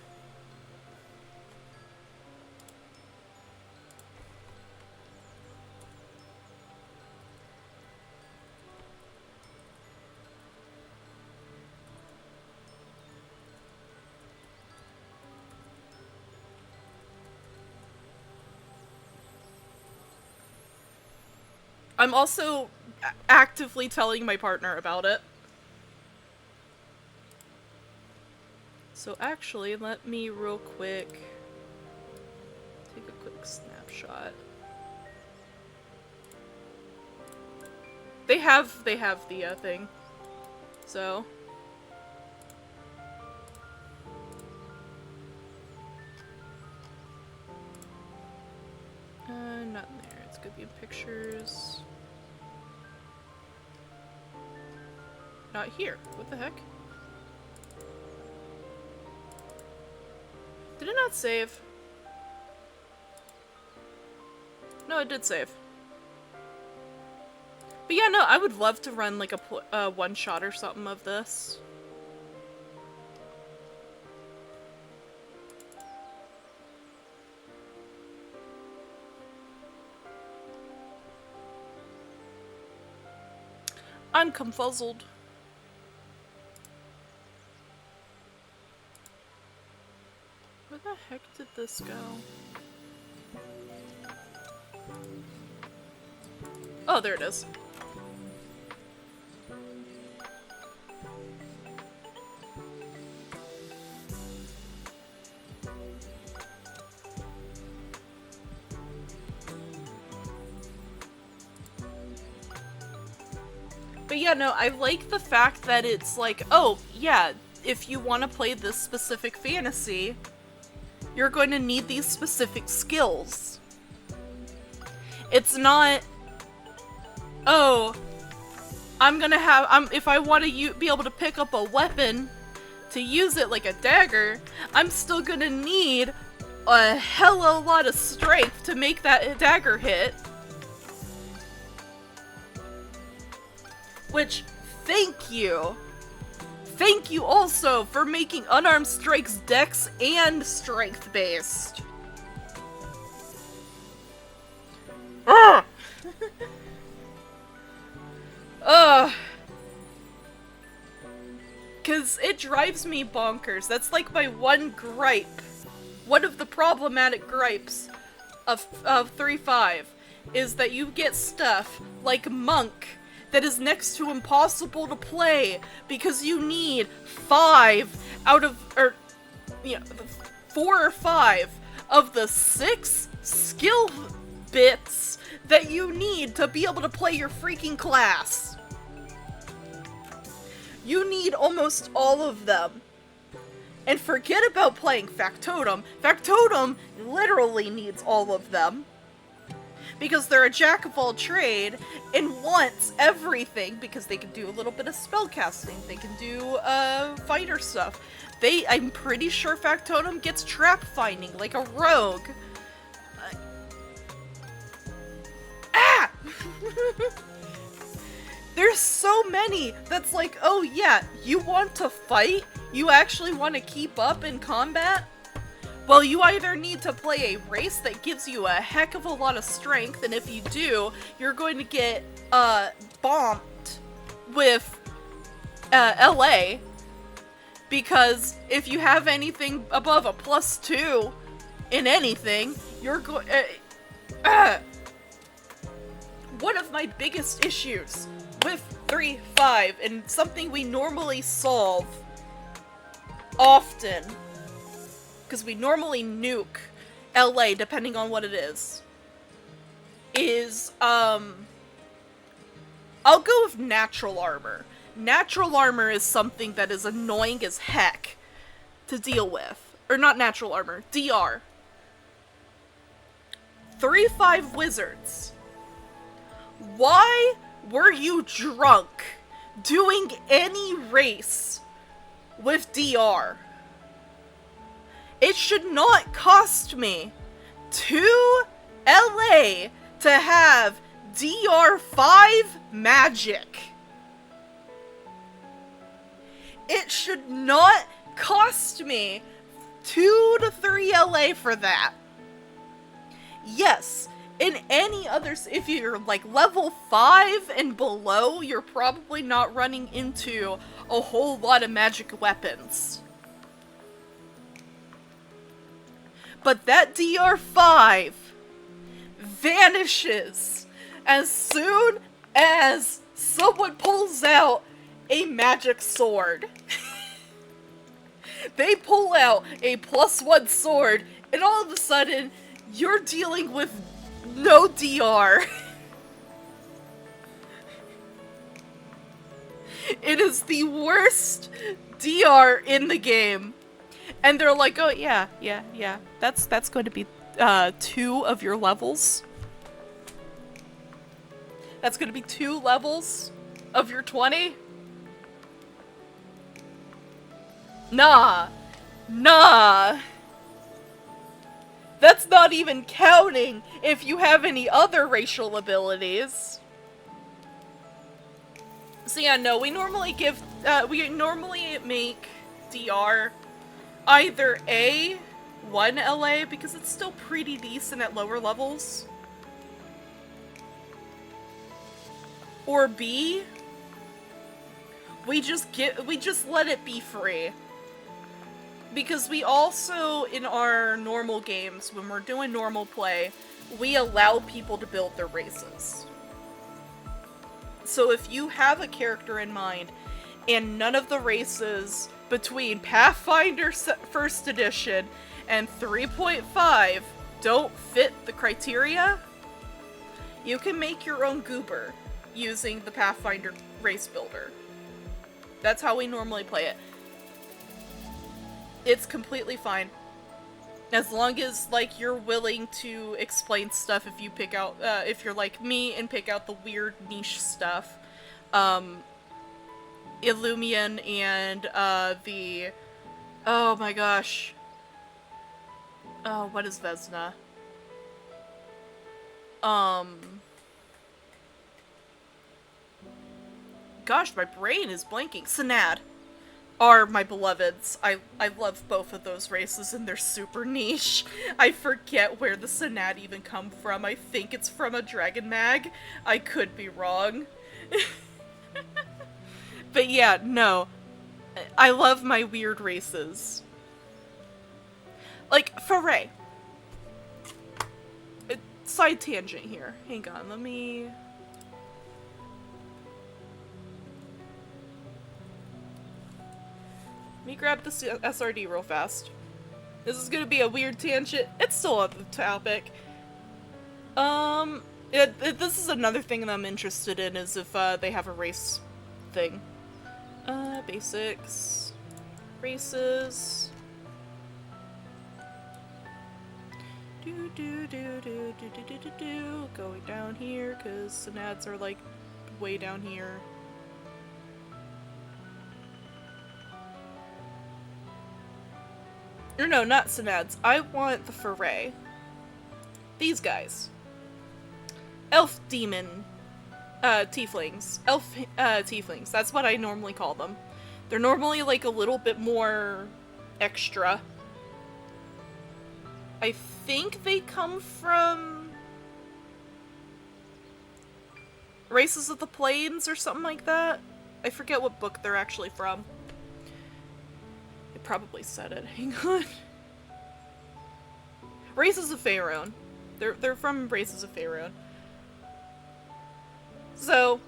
I'm also actively telling my partner about it. So actually, let me real quick take a quick snapshot. They have the thing. So not in there. It's gonna be in pictures. Not here. What the heck? Did it not save? No, it did save. But yeah, no, I would love to run like a one-shot or something of this. I'm confuzzled. Where the heck did this go? Oh, there it is. But yeah, no, I like the fact that it's like, oh, yeah, if you want to play this specific fantasy, you're going to need these specific skills. It's not, oh, I'm gonna have, if I want to be able to pick up a weapon to use it like a dagger, I'm still gonna need a hella lot of strength to make that dagger hit. Which, thank you! Thank you also for making unarmed strikes dex and strength based. Ugh! Ugh. Cause it drives me bonkers. That's like my one gripe. One of the problematic gripes of 3.5 is that you get stuff like Monk that is next to impossible to play because you need 5 out of, or, you know, 4 or 5 of the 6 skill bits that you need to be able to play your freaking class. You need almost all of them. And forget about playing Factotum. Factotum literally needs all of them. Because they're a jack of all trade and wants everything, because they can do a little bit of spellcasting, they can do fighter stuff. I'm pretty sure Factotum gets trap finding like a rogue. There's so many that's like, oh yeah, you want to fight? You actually want to keep up in combat? Well, you either need to play a race that gives you a heck of a lot of strength, and if you do, you're going to get bombed with LA, because if you have anything above a +2 in anything, you're going... one of my biggest issues with 3.5, and something we normally solve often, because we normally nuke LA depending on what it is I'll go with natural armor. Natural armor is something that is annoying as heck to deal with. Or not natural armor, DR. 3.5 wizards. Why were you drunk doing any race with DR? It should not cost me 2 LA to have DR5 magic. It should not cost me 2 to 3 LA for that. Yes, in any others, if you're like level 5 and below, you're probably not running into a whole lot of magic weapons. But that DR5 vanishes as soon as someone pulls out a magic sword. They pull out a +1 sword, and all of a sudden, you're dealing with no DR. It is the worst DR in the game. And they're like, oh yeah, that's going to be 2 of your levels. That's going to be 2 levels of your 20? Nah. That's not even counting if you have any other racial abilities. So yeah, no, we normally make DR either A, 1 LA, because it's still pretty decent at lower levels, or B, we just let it be free. Because we also, in our normal games, when we're doing normal play, we allow people to build their races. So if you have a character in mind, and none of the races between Pathfinder 1st Edition and 3.5 don't fit the criteria, you can make your own goober using the Pathfinder race builder. That's how we normally play it. It's completely fine. As long as, like, you're willing to explain stuff if you pick out, if you're like me and pick out the weird niche stuff. Illumian and, oh my gosh. Oh, what is Vesna? Gosh, my brain is blanking. Sanad are my beloveds. I love both of those races, and they're super niche. I forget where the Sanad even come from. I think it's from a Dragon Mag. I could be wrong. But yeah, no. I love my weird races. Like, Foray. Side tangent here. Hang on, let me grab this SRD real fast. This is gonna be a weird tangent. It's still on the topic. This is another thing that I'm interested in, is if they have a race thing. Basics. Races. Going down here, because Synads are, like, way down here. Or no, not Synads. I want the Foray. These guys. Elf demon tieflings. Elf tieflings. That's what I normally call them. They're normally like a little bit more extra. I think they come from Races of the Plains or something like that. I forget what book they're actually from. It probably said it. Hang on. Races of Faerun. They're from Races of Faerun. So,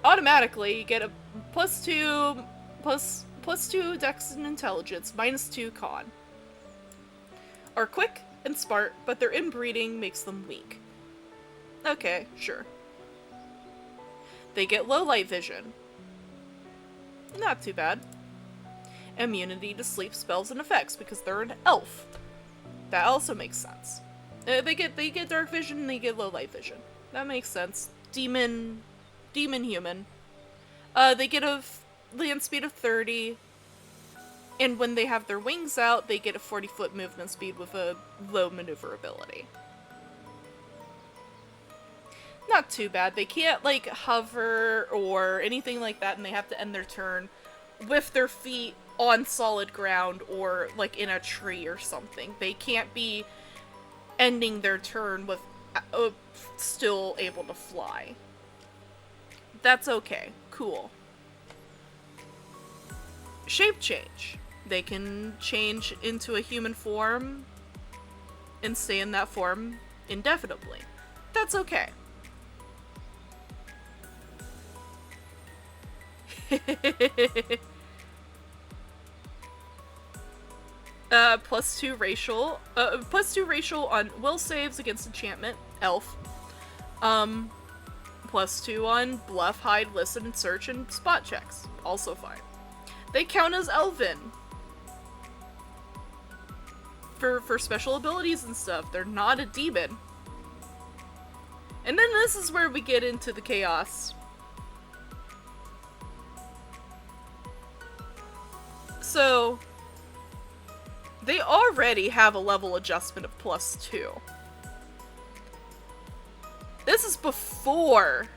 automatically, you get a +2 dex and intelligence, -2 con. Are quick and smart, but their inbreeding makes them weak. Okay, sure. They get low light vision. Not too bad. Immunity to sleep spells and effects, because they're an elf. That also makes sense. They get dark vision and they get low light vision. That makes sense. Demon human. They get a land speed of 30, and when they have their wings out, they get a 40-foot movement speed with a low maneuverability. Not too bad. They can't, like, hover or anything like that, and they have to end their turn with their feet on solid ground or, like, in a tree or something. They can't be ending their turn with still able to fly. That's okay. Cool. Shape change. They can change into a human form and stay in that form indefinitely. That's okay. +2 racial. +2 racial on will saves against enchantment. Elf. +2 on bluff, hide, listen, and search, and spot checks. Also fine. They count as elven. For special abilities and stuff. They're not a demon. And then this is where we get into the chaos. So, they already have a level adjustment of +2. This is before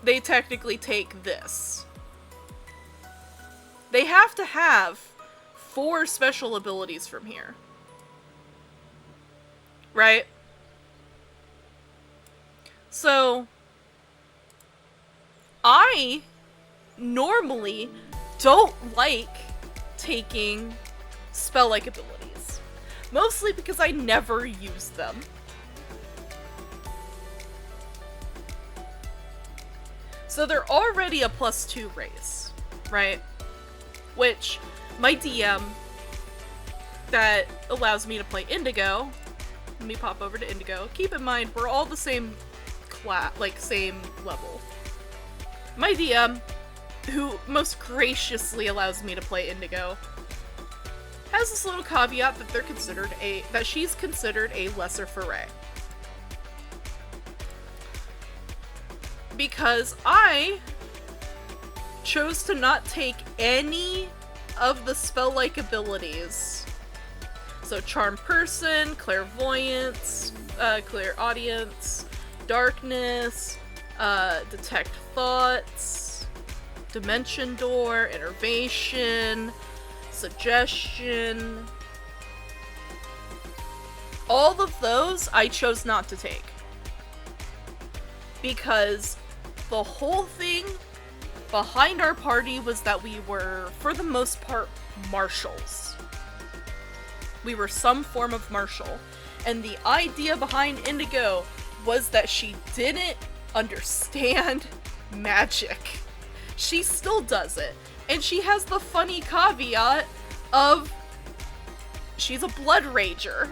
they technically take this. They have to have 4 special abilities from here. Right? So, I normally don't like taking spell-like abilities. Mostly because I never use them. So they're already a +2 race, right? Which, my DM that allows me to play Indigo, let me pop over to Indigo. Keep in mind, we're all the same class, like same level. My DM, who most graciously allows me to play Indigo, has this little caveat that that she's considered a lesser foray. Because I chose to not take any of the spell-like abilities. So Charm Person, Clairvoyance, Clairaudience, Darkness, Detect Thoughts, Dimension Door, Innervation, Suggestion. All of those I chose not to take. Because the whole thing behind our party was that we were, for the most part, martials. We were some form of martial. And the idea behind Indigo was that she didn't understand magic. She still does it. And she has the funny caveat of she's a blood rager.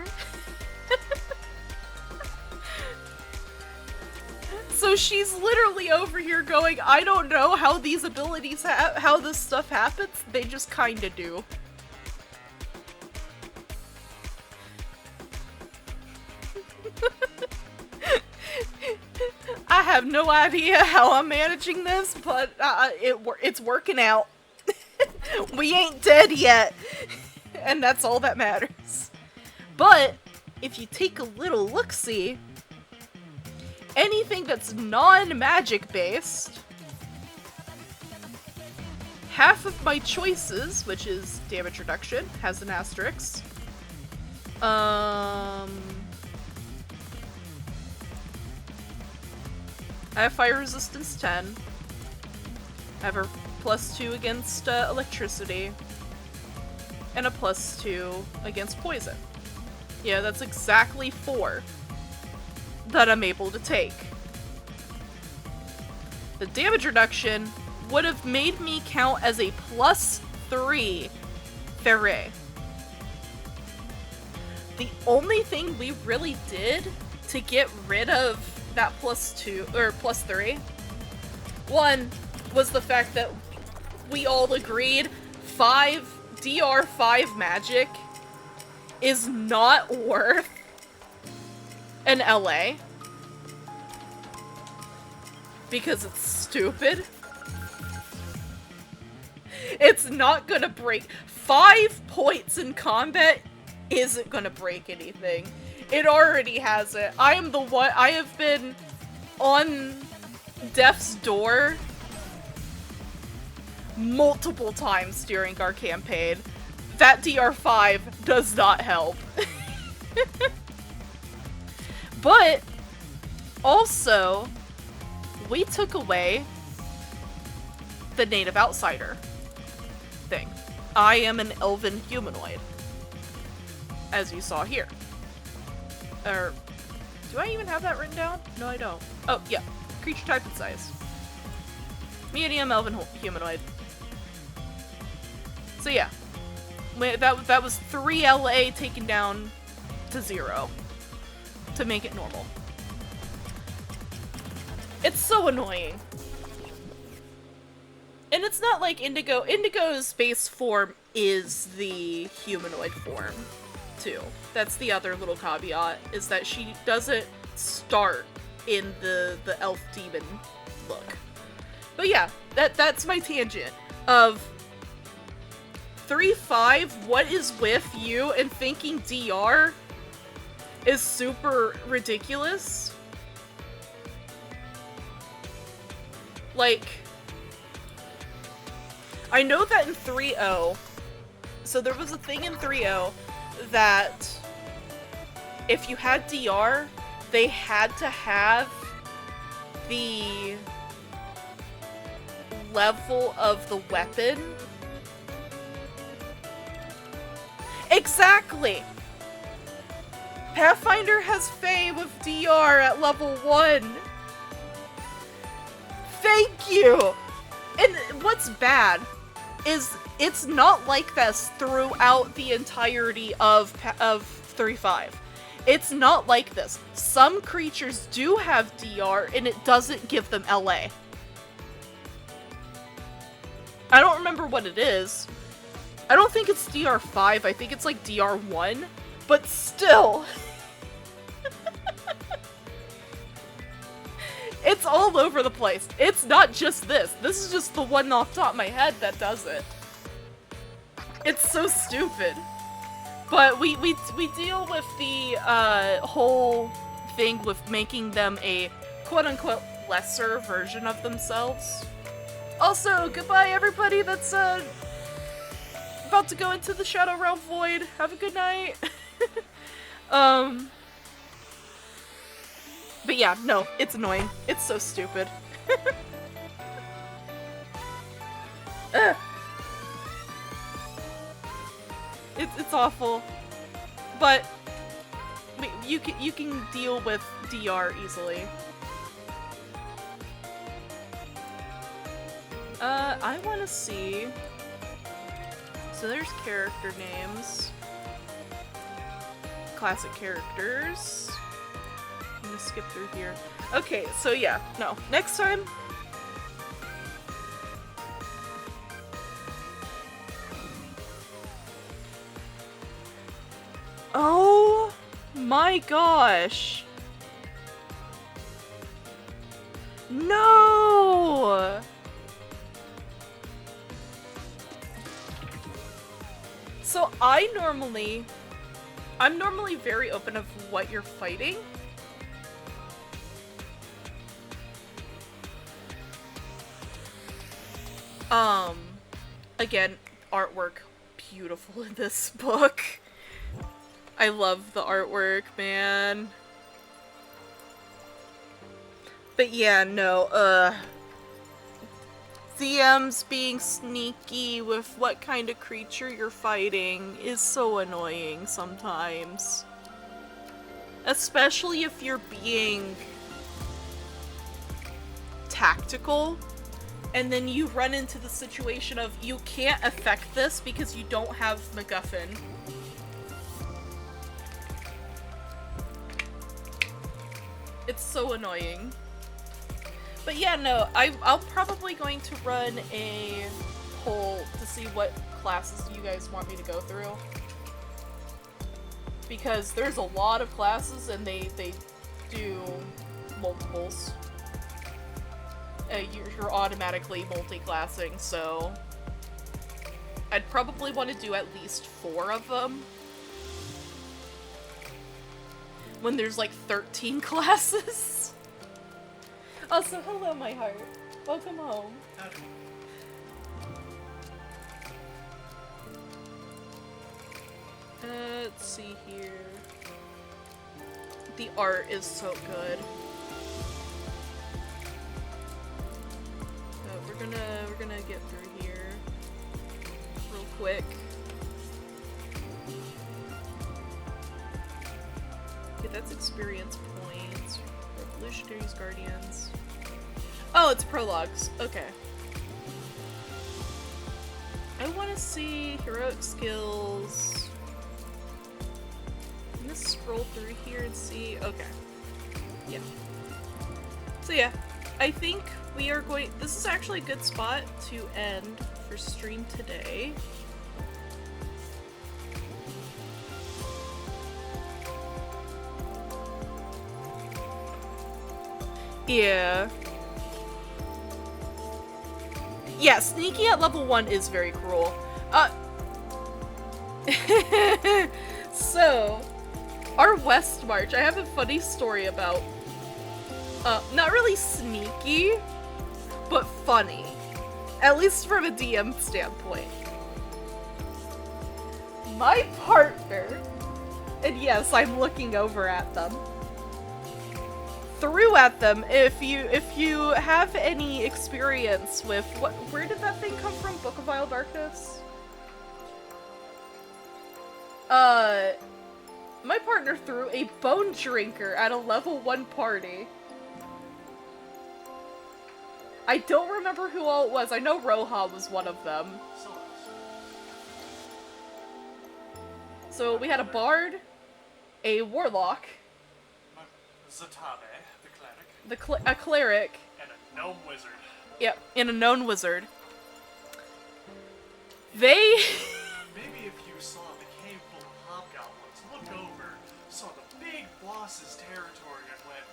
So she's literally over here going, I don't know how these abilities how this stuff happens, they just kinda do. I have no idea how I'm managing this, but it's working out. We ain't dead yet, and that's all that matters. But if you take a little look-see, anything that's non-magic based, half of my choices, which is damage reduction, has an asterisk. I have fire resistance 10. I have a +2 against electricity. And a +2 against poison. Yeah, that's exactly 4 that I'm able to take. The damage reduction would have made me count as a +3 Ferret. The only thing we really did to get rid of that +2 or +3, one was the fact that we all agreed DR5 magic is not worth an LA because it's stupid. It's not gonna break 5 points in combat isn't gonna break anything. It already has it. I have been on death's door multiple times during our campaign. That DR5 does not help. But also, we took away the native outsider thing. I am an elven humanoid, as you saw here. Or, do I even have that written down? No, I don't. Oh, yeah. Creature type and size. Medium elven humanoid. So yeah. That was 3 LA taken down to 0. To make it normal. It's so annoying. And it's not like Indigo. Indigo's base form is the humanoid form, too. That's the other little caveat, is that she doesn't start in the elf demon look. But yeah, that's my tangent of 3-5, what is with you and thinking DR is super ridiculous? Like, I know that in 3.0, so there was a thing in 3.0 that if you had DR, they had to have the level of the weapon. Exactly! Pathfinder has Fae with DR at level 1. Thank you! And what's bad is it's not like this throughout the entirety of 3.5. It's not like this. Some creatures do have DR and it doesn't give them LA. I don't remember what it is. I don't think it's DR5, I think it's like DR1, but still. It's all over the place. It's not just this. This is just the one off the top of my head that does it. It's so stupid. But we deal with the whole thing with making them a quote-unquote lesser version of themselves. Also, goodbye everybody that's about to go into the Shadow Realm Void. Have a good night. But yeah, no, it's annoying. It's so stupid. It's awful. But you can deal with DR easily. I want to see. So there's character names. Classic characters. I'm gonna skip through here. Okay, so yeah, no. Next time... Oh my gosh! No! So I'm normally very open of what you're fighting. Again, artwork beautiful in this book. I love the artwork, man. But yeah, no, DMs being sneaky with what kind of creature you're fighting is so annoying sometimes. Especially if you're being tactical, and then you run into the situation of you can't affect this because you don't have MacGuffin. It's so annoying. But yeah, no, I'll probably going to run a poll to see what classes you guys want me to go through. Because there's a lot of classes and they do multiples. You're automatically multi-classing, so I'd probably want to do at least 4 of them. When there's like 13 classes. Also, hello my heart. Welcome home. Let's see here. The art is so good. We're gonna get through here real quick. Okay, that's experience points. Revolutionaries, Guardians. Oh, it's prologues. Okay. I want to see heroic skills. I'm gonna scroll through here and see. Okay. Yeah. So yeah, I think we are going. This is actually a good spot to end for stream today. Yeah. Yeah, sneaky at level 1 is very cruel. So, our West March, I have a funny story about, not really sneaky, but funny. At least from a DM standpoint. My partner, and yes, I'm looking over at them, threw at them. If you have any experience with where did that thing come from? Book of Wild Darkness? My partner threw a bone drinker at a level 1 party. I don't remember who all it was. I know Roha was one of them. So we had a bard, a warlock, Zatabe, the cleric. a cleric. And a gnome wizard. Yep, and a known wizard. They... Maybe if you saw the cave full of hobgoblins, looked over, saw the big boss's territory and went,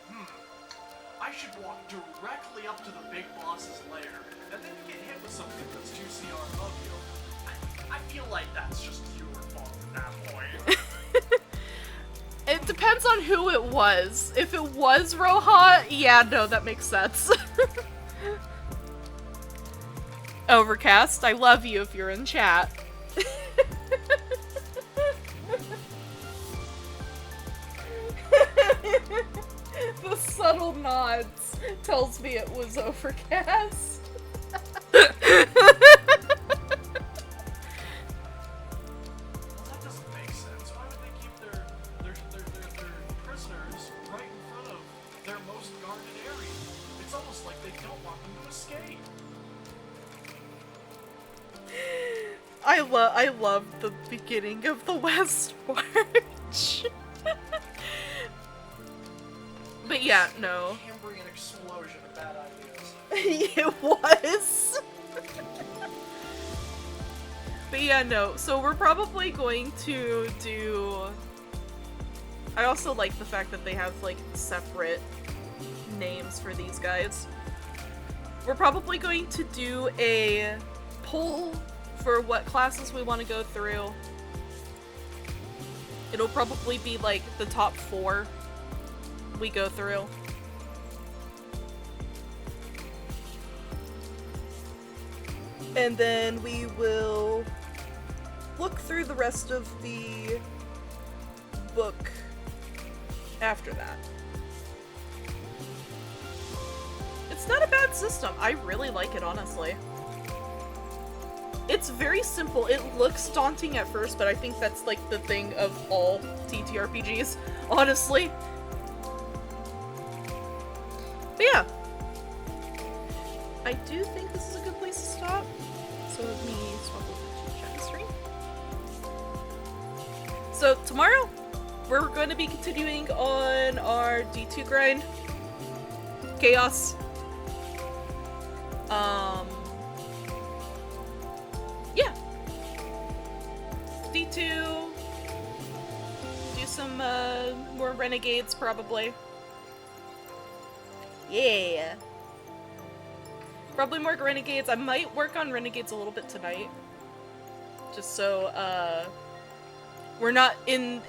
I should walk directly up to the big boss's lair, and then get hit with something that's 2CR above you. I feel like that's just your fault at that point. It depends on who it was. If it was Roha, yeah, no, that makes sense. Overcast, I love you if you're in chat. The subtle nods tells me it was Overcast. I love the beginning of the West March. But yeah, no. Cambrian explosion of bad ideas. It was. But yeah, no. So we're probably going to do... I also like the fact that they have, like, separate names for these guys. We're probably going to do a poll for what classes we want to go through. It'll probably be, like, the top 4 we go through. And then we will look through the rest of the book after that. It's not a bad system. I really like it, honestly. It's very simple. It looks daunting at first, but I think that's like the thing of all TTRPGs, honestly. But yeah. I do think this is a good place to stop. So let me swap over to chat stream. So tomorrow, we're going to be continuing on our D2 grind. Chaos. Yeah. D2. Do some more renegades, probably. Yeah. Probably more renegades. I might work on renegades a little bit tonight. Just so, we're not in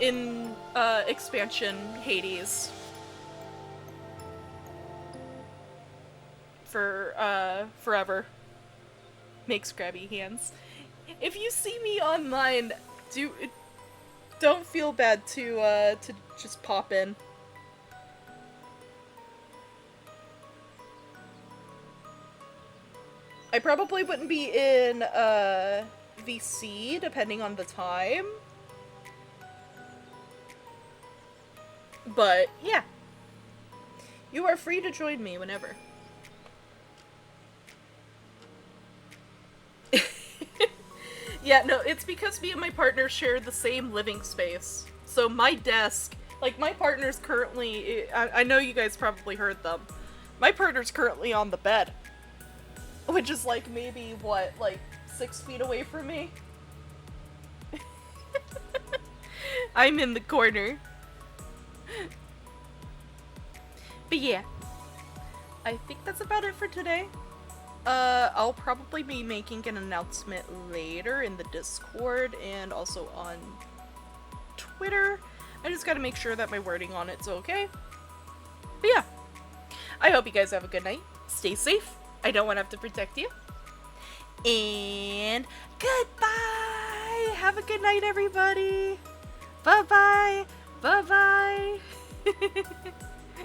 expansion Hades. For, forever. Makes grabby hands. If you see me online, don't feel bad to just pop in. I probably wouldn't be in, VC, depending on the time. But, yeah. You are free to join me whenever. Yeah, no, it's because me and my partner share the same living space. So my desk, like, my partner's currently, I know you guys probably heard them. My partner's currently on the bed. Which is, like, maybe, what, like, 6 feet away from me? I'm in the corner. But yeah. I think that's about it for today. I'll probably be making an announcement later in the Discord and also on Twitter. I just gotta make sure that my wording on it's okay. But yeah. I hope you guys have a good night. Stay safe. I don't want to have to protect you. And goodbye! Have a good night, everybody! Bye-bye! Bye-bye!